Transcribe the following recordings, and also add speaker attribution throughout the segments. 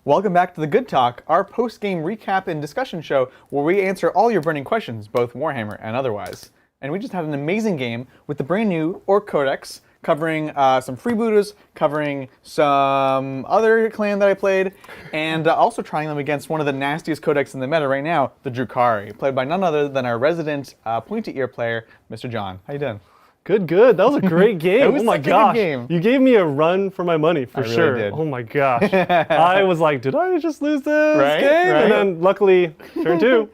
Speaker 1: Welcome back to The Good Talk, our post-game recap and discussion show where we answer all your burning questions, both Warhammer and otherwise. And we just had an amazing game with the brand new Ork Codex, covering some freebooters, covering some other clan that I played, and also trying them against one of the nastiest codex in the meta right now, the Drukhari, played by none other than our resident pointy ear player, Mr. John. How you doing?
Speaker 2: Good. That was a great game.
Speaker 1: It was
Speaker 2: oh my
Speaker 1: such a
Speaker 2: gosh.
Speaker 1: good game.
Speaker 2: You gave me a run for my money for
Speaker 1: really
Speaker 2: sure.
Speaker 1: did.
Speaker 2: Oh my gosh. I was like, did I just lose this
Speaker 1: Right?
Speaker 2: game?
Speaker 1: Right.
Speaker 2: And then luckily, turn two.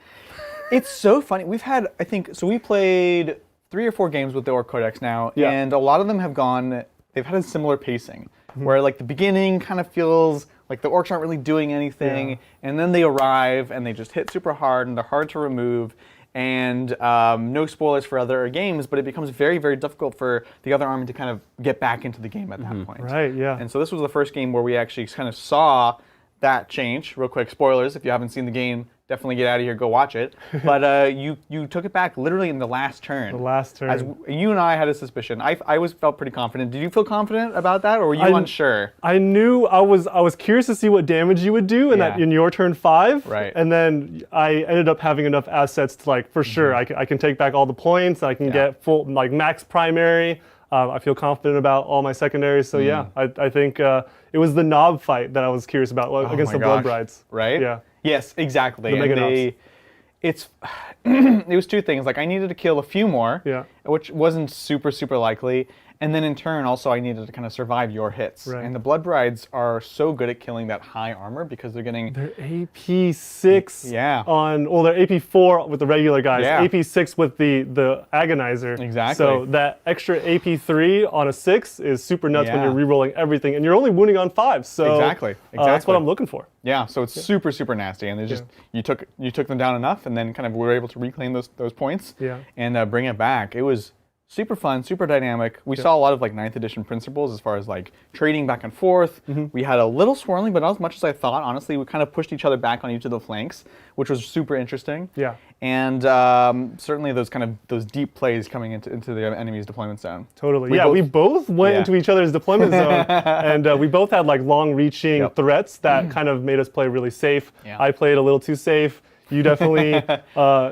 Speaker 1: It's so funny. We've had, I think, so we played 3 or 4 games with the Ork Codex now,
Speaker 2: Yeah.
Speaker 1: and a lot of them have gone, they've had a similar pacing, where like the beginning kind of feels like the orcs aren't really doing anything, and then they arrive and they just hit super hard and they're hard to remove. And no spoilers for other games, but it becomes very, very difficult for the other army to kind of get back into the game at that point.
Speaker 2: Right, yeah.
Speaker 1: And so this was the first game where we actually kind of saw that change. Real quick, spoilers, if you haven't seen the game, definitely get out of here, go watch it. But you took it back literally in the last turn.
Speaker 2: The last turn.
Speaker 1: As you and I had a suspicion. I felt pretty confident. Did you feel confident about that, or were you unsure?
Speaker 2: I knew I was curious to see what damage you would do in your turn 5.
Speaker 1: Right.
Speaker 2: And then I ended up having enough assets to like, for sure, I can take back all the points, I can get full, like max primary. I feel confident about all my secondaries, so yeah, I think it was the knob fight that I was curious about against the Blood Brides.
Speaker 1: Right?
Speaker 2: Yeah.
Speaker 1: Yes, exactly.
Speaker 2: The Mega
Speaker 1: And it was 2 things. Like I needed to kill a few more, which wasn't super likely. And then in turn, also I needed to kind of survive your hits.
Speaker 2: Right.
Speaker 1: And the Blood Brides are so good at killing that high armor because they're getting...
Speaker 2: They're AP 6
Speaker 1: Yeah.
Speaker 2: on, well, they're AP 4 with the regular guys,
Speaker 1: Yeah.
Speaker 2: AP 6 with the Agonizer.
Speaker 1: Exactly.
Speaker 2: So that extra AP 3 on a 6 is super nuts when
Speaker 1: Yeah.
Speaker 2: you're re-rolling everything, and you're only wounding on 5. So
Speaker 1: Exactly.
Speaker 2: that's what I'm looking for.
Speaker 1: Yeah, so it's super nasty, and they just you took them down enough, and then kind of were able to reclaim those points and bring it back. It was super fun, super dynamic. We saw a lot of like 9th edition principles as far as like trading back and forth. We had a little swirling, but not as much as I thought. Honestly, we kind of pushed each other back on each of the flanks, which was super interesting.
Speaker 2: Yeah.
Speaker 1: And certainly those deep plays coming into the enemy's deployment zone.
Speaker 2: Totally. We both went into each other's deployment zone, and we both had like long-reaching threats that kind of made us play really safe.
Speaker 1: Yeah.
Speaker 2: I played a little too safe. You definitely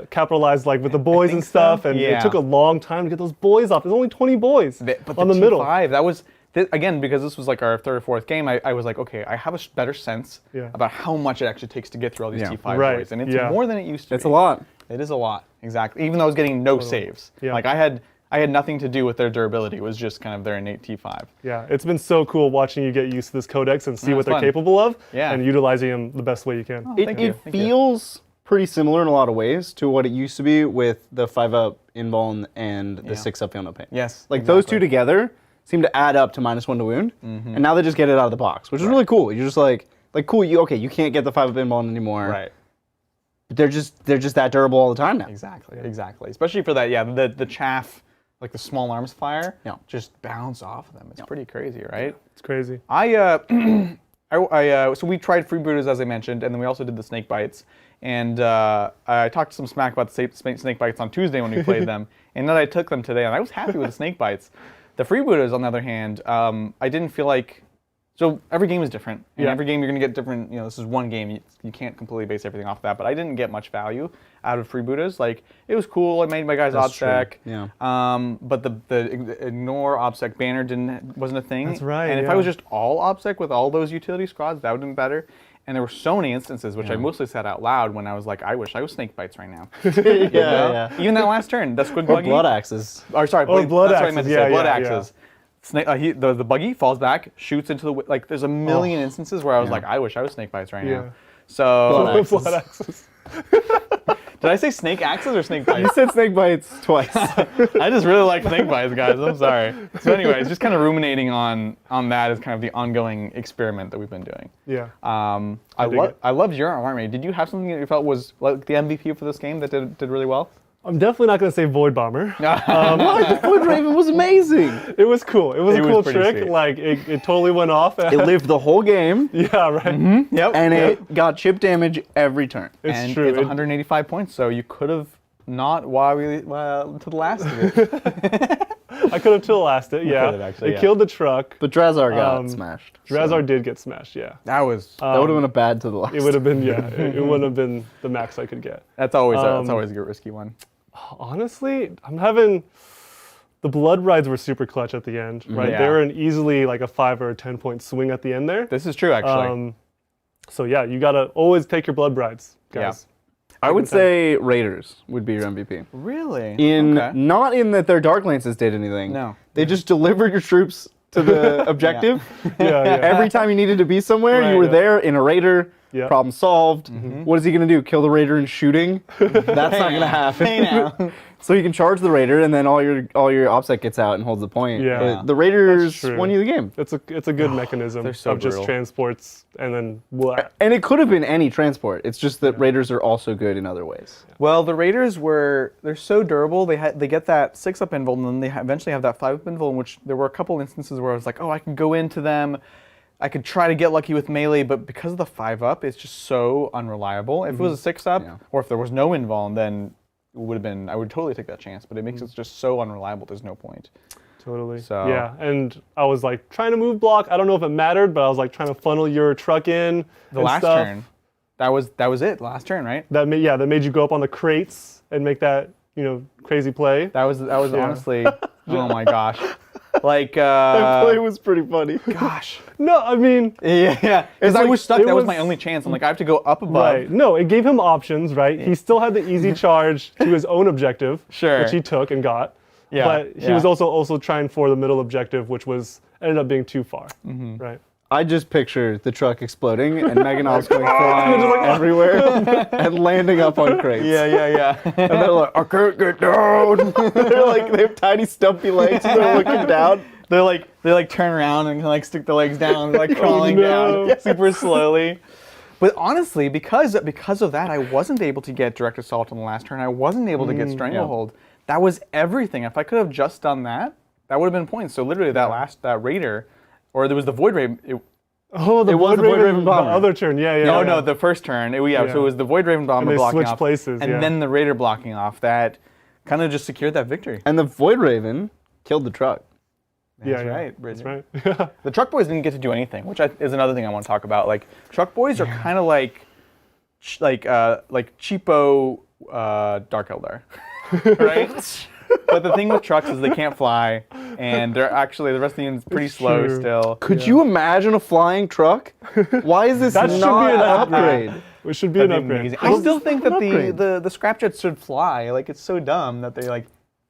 Speaker 2: capitalized like with the boys and stuff, and it took a long time to get those boys off. There's only 20 boys on the middle.
Speaker 1: That was, again, because this was like our 3rd or 4th game, I was like, okay, I have a better sense about how much it actually takes to get through all these T5 boys. And it's more than it used to be.
Speaker 3: It's a lot.
Speaker 1: It is a lot, exactly. Even though I was getting no saves.
Speaker 2: Yeah.
Speaker 1: Like I had nothing to do with their durability. It was just kind of their innate T5.
Speaker 2: Yeah, it's been so cool watching you get used to this codex and see what they're capable of and utilizing them the best way you can.
Speaker 3: It feels pretty similar in a lot of ways to what it used to be with the 5-up invuln and the 6-up feel no pain.
Speaker 1: Yes,
Speaker 3: like those two together seem to add up to -1 to wound, and now they just get it out of the box, which is really cool. You're just like cool. You can't get the 5-up invuln anymore.
Speaker 1: Right.
Speaker 3: But they're just that durable all the time now.
Speaker 1: Exactly. Especially for that, the chaff, like the small arms fire, just bounce off of them. It's pretty crazy, right?
Speaker 2: It's crazy.
Speaker 1: So we tried freebooters, as I mentioned, and then we also did the snake bites. And I talked some smack about the snake bites on Tuesday when we played them, and then I took them today, and I was happy with the snake bites. The freebooters, on the other hand, I didn't feel like... So every game is different, and every game you're going to get different... this is one game, you can't completely base everything off of that, but I didn't get much value out of freebooters. Like, it was cool, I made my guys OBSEC, but the ignore OBSEC banner wasn't a thing.
Speaker 2: That's right,
Speaker 1: And if I was just all OBSEC with all those utility squads, that would have been better. And there were so many instances, which I mostly said out loud when I was like, I wish I was snake bites right now. Even that last turn, the squig buggy.
Speaker 3: Blood axes.
Speaker 1: Or sorry,
Speaker 2: blood
Speaker 1: that's
Speaker 2: axes.
Speaker 1: what I meant to say. Blood axes. Snake, the buggy falls back, shoots into the there's a million instances where I was like, I wish I was snake bites right now. So
Speaker 2: Blood axes.
Speaker 1: Did I say snake axes or snake bites?
Speaker 3: You said snake bites twice.
Speaker 1: I just really like snake bites, guys. I'm sorry. So anyways, just kind of ruminating on that as kind of the ongoing experiment that we've been doing.
Speaker 2: Yeah.
Speaker 1: I loved your army. Did you have something that you felt was like the MVP for this game that did really well?
Speaker 2: I'm definitely not going to say Void Bomber.
Speaker 3: The Void Raven was amazing.
Speaker 2: It was cool. It was a cool trick.
Speaker 1: Sweet.
Speaker 2: Like it totally went off.
Speaker 3: It lived the whole game.
Speaker 2: Yeah, right.
Speaker 1: Yep.
Speaker 3: And it got chip damage every turn.
Speaker 2: It's true.
Speaker 1: It's 185 points, so you could have not to the last of it.
Speaker 2: I could have till lasted. Yeah,
Speaker 1: could have actually,
Speaker 2: it killed the truck.
Speaker 3: But Drazar got smashed.
Speaker 2: Drazar did get smashed. Yeah,
Speaker 1: That was
Speaker 3: That would have been a bad to the last.
Speaker 2: it would have been. Yeah, it wouldn't have been the max I could get.
Speaker 1: that's always a risky one.
Speaker 2: Honestly, I'm having. The blood rides were super clutch at the end, right?
Speaker 1: Yeah.
Speaker 2: They were an easily like a 5 or a 10 point swing at the end there.
Speaker 1: This is true, actually.
Speaker 2: So yeah, you gotta always take your blood brides, guys.
Speaker 3: I would say Raiders would be your MVP.
Speaker 1: Really?
Speaker 3: Not in that their Dark Lances did anything.
Speaker 1: No.
Speaker 3: They just delivered your troops to the objective.
Speaker 2: Yeah, yeah.
Speaker 3: Every time you needed to be somewhere,
Speaker 1: Right,
Speaker 3: you were
Speaker 1: yeah.
Speaker 3: there in a Raider.
Speaker 2: Yeah.
Speaker 3: Problem solved. What is he going to do? Kill the Raider in shooting? That's not going to happen.
Speaker 1: Hey now.
Speaker 3: So you can charge the Raider, and then all your OPSEC gets out and holds the point.
Speaker 2: Yeah.
Speaker 3: But the Raiders
Speaker 2: true.
Speaker 3: won you the game.
Speaker 2: It's a good mechanism
Speaker 1: they're so
Speaker 2: of just
Speaker 1: brutal.
Speaker 2: transports and then what?
Speaker 3: And it could have been any transport. It's just that Raiders are also good in other ways.
Speaker 1: Well, the Raiders they're so durable. They get that 6-up invul, and then they eventually have that 5-up invul, in which there were a couple instances where I was like, oh, I can go into them. I could try to get lucky with melee, but because of the 5-up, it's just so unreliable. If it was a 6-up, or if there was no invul, then it would have been, I would totally take that chance, but it makes it just so unreliable, there's no point.
Speaker 2: Totally.
Speaker 1: So-
Speaker 2: Yeah, and I was like trying to move block. I don't know if it mattered, but I was like trying to funnel your truck in.
Speaker 1: The
Speaker 2: and
Speaker 1: last
Speaker 2: stuff.
Speaker 1: turn, that was it, last turn, right?
Speaker 2: That made you go up on the crates and make that crazy play.
Speaker 1: That was honestly, oh my gosh. Like,
Speaker 3: That play was pretty funny.
Speaker 1: gosh.
Speaker 2: No, I mean.
Speaker 1: Yeah. Because I
Speaker 2: like-
Speaker 1: was stuck,
Speaker 2: it
Speaker 1: that was
Speaker 2: was-
Speaker 1: my only chance. I'm like, I have to go up above.
Speaker 2: Right. No, it gave him options, right? He still had the easy charge to his own objective,
Speaker 1: Sure.
Speaker 2: which he took and got.
Speaker 1: Yeah,
Speaker 2: But he was also trying for the middle objective, which ended up being too far. Right.
Speaker 3: I just picture the truck exploding and Meganol's going flying everywhere and landing up on crates.
Speaker 1: Yeah.
Speaker 3: And they're like, I can't get down. They have tiny stumpy legs and they're looking down.
Speaker 1: They like turn around and like stick their legs down, like crawling
Speaker 2: no.
Speaker 1: down super slowly. But honestly, because of that, I wasn't able to get direct assault on the last turn. I wasn't able to get stranglehold. That was everything. If I could have just done that, that would have been points. So literally, that Raider, or there was the Void Raven.
Speaker 3: It was the Void Raven
Speaker 2: the
Speaker 3: Bomber.
Speaker 2: other turn, yeah.
Speaker 1: No, the first turn. So it was the Void Raven Bomber
Speaker 2: they
Speaker 1: blocking
Speaker 2: switched
Speaker 1: off,
Speaker 2: places,
Speaker 1: and then the Raider blocking off. That kind of just secured that victory.
Speaker 3: And the Void Raven killed the truck.
Speaker 1: That's right, Bridget.
Speaker 2: That's right.
Speaker 1: The Truck Boys didn't get to do anything, which is another thing I want to talk about. Like Truck Boys are kind of like cheapo Dark Eldar, right? But the thing with trucks is they can't fly, and they're actually the rest of the unit's pretty slow
Speaker 2: true.
Speaker 1: still.
Speaker 3: Could you imagine a flying truck? Why is this
Speaker 2: That should
Speaker 3: not
Speaker 2: be an
Speaker 3: an
Speaker 2: upgrade.
Speaker 3: upgrade?
Speaker 2: It should be
Speaker 1: That'd
Speaker 2: an
Speaker 1: be
Speaker 2: upgrade.
Speaker 1: amazing. I still think that
Speaker 3: upgrade?
Speaker 1: the scrapjets should fly. Like it's so dumb that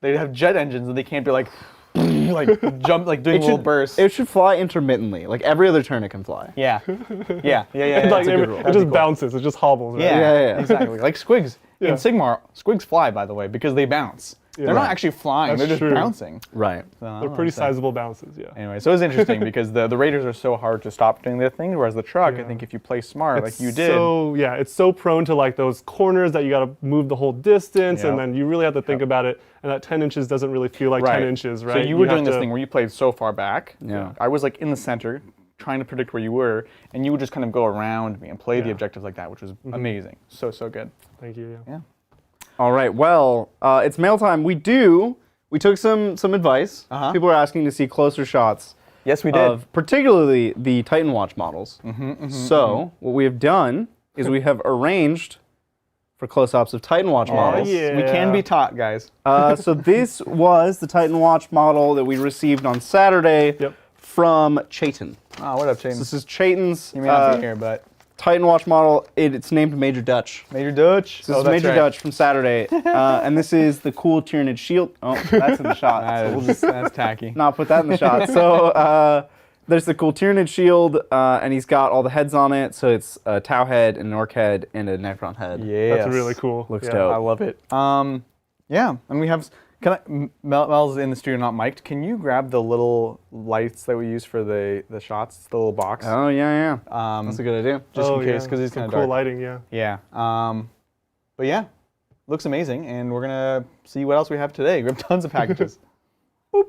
Speaker 1: they have jet engines and they can't be like jump like doing little bursts.
Speaker 3: It should fly intermittently. Like every other turn it can fly.
Speaker 1: Yeah.
Speaker 2: Like,
Speaker 1: That's a good rule.
Speaker 2: it just bounces. It just hobbles. Right?
Speaker 3: Yeah.
Speaker 1: Exactly. Like squigs.
Speaker 2: Yeah.
Speaker 1: In Sigmar, squigs fly, by the way, because they bounce. They're not
Speaker 3: Right.
Speaker 1: actually flying,
Speaker 2: That's
Speaker 1: they're just
Speaker 2: true.
Speaker 1: bouncing.
Speaker 3: Right.
Speaker 1: So, I
Speaker 2: They're
Speaker 1: don't
Speaker 2: pretty
Speaker 1: know.
Speaker 2: sizable bounces. Yeah.
Speaker 1: Anyway, so it was interesting because the Raiders are so hard to stop doing their thing, whereas the truck, I think if you play smart like you did.
Speaker 2: It's so prone to like those corners that you got to move the whole distance, and
Speaker 1: Yep.
Speaker 2: then you really have to think about it. And that 10 inches doesn't really feel like 10 inches, right?
Speaker 1: So you were doing
Speaker 2: have
Speaker 1: this
Speaker 2: to-
Speaker 1: thing where you played so far back.
Speaker 3: Yeah.
Speaker 1: I was like in the center, trying to predict where you were, and you would just kind of go around me and play the
Speaker 2: Yeah.
Speaker 1: objectives like that, which was amazing. So good.
Speaker 2: Thank you. Yeah.
Speaker 1: Yeah.
Speaker 3: All right. Well, it's mail time. We took some advice.
Speaker 1: Uh-huh.
Speaker 3: People are asking to see closer shots
Speaker 1: Yes, we did.
Speaker 3: of particularly the Titan Watch models. So what we have done is we have arranged for close-ups of Titan Watch models.
Speaker 2: yeah.
Speaker 1: We can be taught, guys.
Speaker 3: So this was the Titan Watch model that we received on Saturday
Speaker 2: Yep.
Speaker 3: from Chayton.
Speaker 1: Oh, what up, Shane?
Speaker 3: This is Chayton's
Speaker 1: You may not be here, but
Speaker 3: Titan Watch model. It's named Major Dutch.
Speaker 1: Major Dutch.
Speaker 3: This is Major Dutch from Saturday, and this is the cool Tyranid shield. Oh, that's in the shot. So we'll just
Speaker 1: That's tacky.
Speaker 3: not put that in the shot. So there's the cool Tyranid shield, and he's got all the heads on it. So it's a Tau head, an Orc head, and a Necron head.
Speaker 1: Yeah.
Speaker 2: That's really cool.
Speaker 3: Looks
Speaker 2: yeah.
Speaker 3: dope.
Speaker 1: I love it. Yeah, and we have. Mel's in the studio, not mic'd. Can you grab the little lights that we use for the shots, the little box?
Speaker 3: Oh yeah. That's a good idea.
Speaker 1: Just
Speaker 2: Oh,
Speaker 1: in case,
Speaker 2: yeah.
Speaker 1: because it's
Speaker 2: Some
Speaker 1: kind of
Speaker 2: cool
Speaker 1: dark.
Speaker 2: lighting. Yeah.
Speaker 1: Yeah. But yeah, looks amazing, and we're gonna see what else we have today. We have tons of packages. Boop.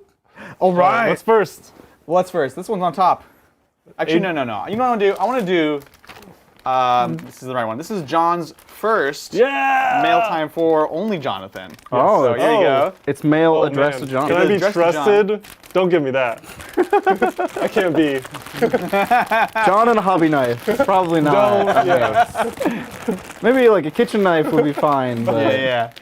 Speaker 1: All right.
Speaker 2: What's first?
Speaker 1: What's first? This one's on top. Actually, no. You know what I want to do? I want to do This is the right one. This is John's first
Speaker 2: Yeah!
Speaker 1: mail time for only Jonathan.
Speaker 3: Oh,
Speaker 1: so here you go.
Speaker 3: It's mail
Speaker 2: Oh,
Speaker 3: addressed
Speaker 2: man.
Speaker 3: to John.
Speaker 2: Can I be
Speaker 1: Addressed to John.
Speaker 2: trusted? Don't give me that. I can't be.
Speaker 3: John and a hobby knife. Probably not.
Speaker 2: No, yeah.
Speaker 3: Maybe like a kitchen knife would be fine. But
Speaker 1: Yeah.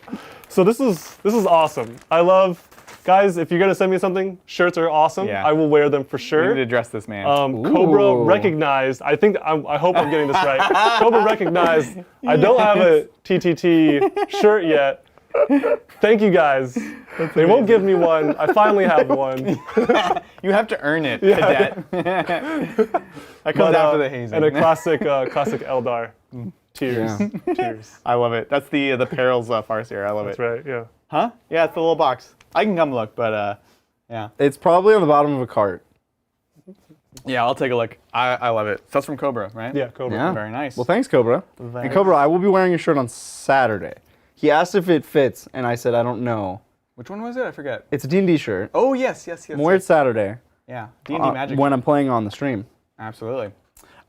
Speaker 2: So this is awesome. I love, guys, if you're gonna send me something, shirts are awesome.
Speaker 1: Yeah.
Speaker 2: I will wear them for
Speaker 1: We need
Speaker 2: sure.
Speaker 1: to address this man.
Speaker 2: Cobra
Speaker 3: Ooh.
Speaker 2: recognized, I hope I'm getting this right. Cobra recognized, I don't have a TTT shirt yet. Thank you guys. They won't give me one. I finally have one.
Speaker 1: You have to earn it, cadet. That comes after the hazing.
Speaker 2: And a classic Eldar. Tears.
Speaker 3: Yeah.
Speaker 2: Tears.
Speaker 1: I love it. That's the Perils Farseer. I love
Speaker 2: That's
Speaker 1: it.
Speaker 2: right, yeah.
Speaker 1: Huh? Yeah, it's the little box. I can come look, but yeah.
Speaker 3: it's probably on the bottom of a cart.
Speaker 1: Yeah, I'll take a look. I love it. So that's from Cobra, right?
Speaker 2: Yeah, Cobra.
Speaker 3: Yeah.
Speaker 1: Very nice.
Speaker 3: Well, thanks, Cobra. And Cobra, I will be wearing your shirt on Saturday. He asked if it fits, and I said I don't know.
Speaker 1: Which one was it? I forget.
Speaker 3: It's a D&D shirt.
Speaker 1: Oh, yes.
Speaker 3: I'm wearing it Saturday
Speaker 1: Yeah, D&D Magic.
Speaker 3: when I'm playing on the stream.
Speaker 1: Absolutely.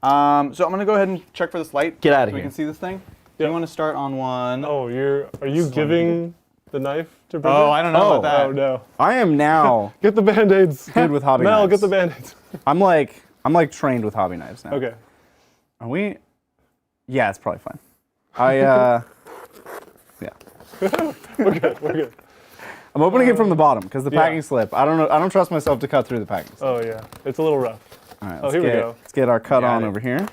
Speaker 1: So I'm going to go ahead and check for this light.
Speaker 3: Get outta
Speaker 1: so we
Speaker 3: here.
Speaker 1: can see this thing. Do you want to start on one?
Speaker 2: Oh, are you giving the knife to Bridget?
Speaker 1: Oh, I don't know about that.
Speaker 2: Oh, no.
Speaker 3: I am now
Speaker 2: Get the Band-Aids.
Speaker 3: good with hobby
Speaker 2: Mel,
Speaker 3: knives.
Speaker 2: get the Band-Aids.
Speaker 3: I'm like trained with hobby knives now.
Speaker 2: Okay.
Speaker 3: Are we? Yeah, it's probably fine. Yeah.
Speaker 2: We're good.
Speaker 3: I'm opening it from the bottom because the
Speaker 2: Yeah.
Speaker 3: packing slip. I don't trust myself to cut through the packing slip.
Speaker 2: Oh, yeah. It's a little rough.
Speaker 3: All right,
Speaker 2: here we go.
Speaker 3: Let's get our cut
Speaker 1: Got
Speaker 3: on
Speaker 1: it.
Speaker 3: over here.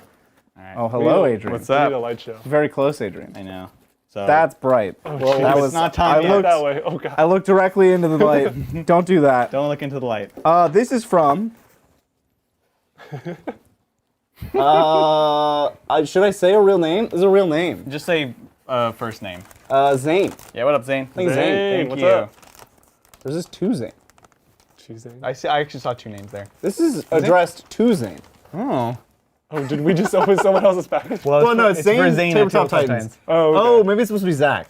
Speaker 1: All right.
Speaker 3: Oh, hello,
Speaker 2: We need a-
Speaker 3: Adrian.
Speaker 1: What's
Speaker 2: We
Speaker 1: up?
Speaker 2: need a light show.
Speaker 3: Very close, Adrian.
Speaker 1: I know. So
Speaker 3: That's bright.
Speaker 2: Oh,
Speaker 3: Well,
Speaker 2: jeez.
Speaker 3: that
Speaker 1: it's
Speaker 3: was
Speaker 1: not time
Speaker 3: I
Speaker 1: yet.
Speaker 3: looked,
Speaker 2: That way. Oh, God.
Speaker 3: I looked directly into the light. Don't do that.
Speaker 1: Don't look into the light.
Speaker 3: This is from. Should I say a real name? This is a real name.
Speaker 1: Just say first name.
Speaker 3: Zane.
Speaker 1: Yeah, what up, Zane?
Speaker 3: Thanks, Zane.
Speaker 1: Thank
Speaker 2: what's
Speaker 1: you.
Speaker 2: up?
Speaker 3: There's this to Zane.
Speaker 2: Jeez, dang.
Speaker 1: I actually saw two names there.
Speaker 3: This is addressed to Zane.
Speaker 1: Oh.
Speaker 2: Oh, did we just open someone else's package?
Speaker 3: Well, no, it's
Speaker 1: for
Speaker 3: Zane,
Speaker 1: at
Speaker 3: Tabletop Titans.
Speaker 2: Oh,
Speaker 3: Oh,
Speaker 2: okay.
Speaker 3: maybe it's supposed to be Zach.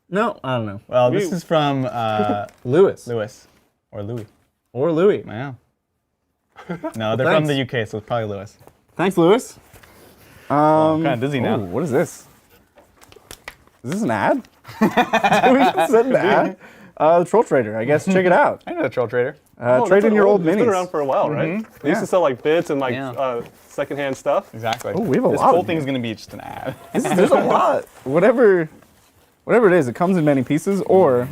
Speaker 3: No, I don't know.
Speaker 1: Well, this is from
Speaker 3: Lewis.
Speaker 1: Lewis. Or Louis.
Speaker 3: Or Louis.
Speaker 1: Yeah. No, they're from
Speaker 3: thanks.
Speaker 1: the UK, so it's probably Lewis.
Speaker 3: Thanks, Lewis.
Speaker 1: I'm kind of dizzy now.
Speaker 3: Ooh, what is this? Is this an ad? Did we just send an ad? The Troll Trader. I guess check it out.
Speaker 1: I know the Troll Trader.
Speaker 2: Oh,
Speaker 3: Trade
Speaker 2: that's
Speaker 3: in your old
Speaker 2: It's been
Speaker 3: minis.
Speaker 2: around for a while, right? They used
Speaker 3: Yeah.
Speaker 2: to sell like bits and like
Speaker 1: Yeah.
Speaker 2: secondhand stuff.
Speaker 1: Exactly.
Speaker 3: Oh, we have a
Speaker 1: this
Speaker 3: lot
Speaker 1: whole
Speaker 3: of
Speaker 1: thing's
Speaker 3: them.
Speaker 1: going to be just an ad.
Speaker 3: There's a lot. Whatever it is, it comes in many pieces, or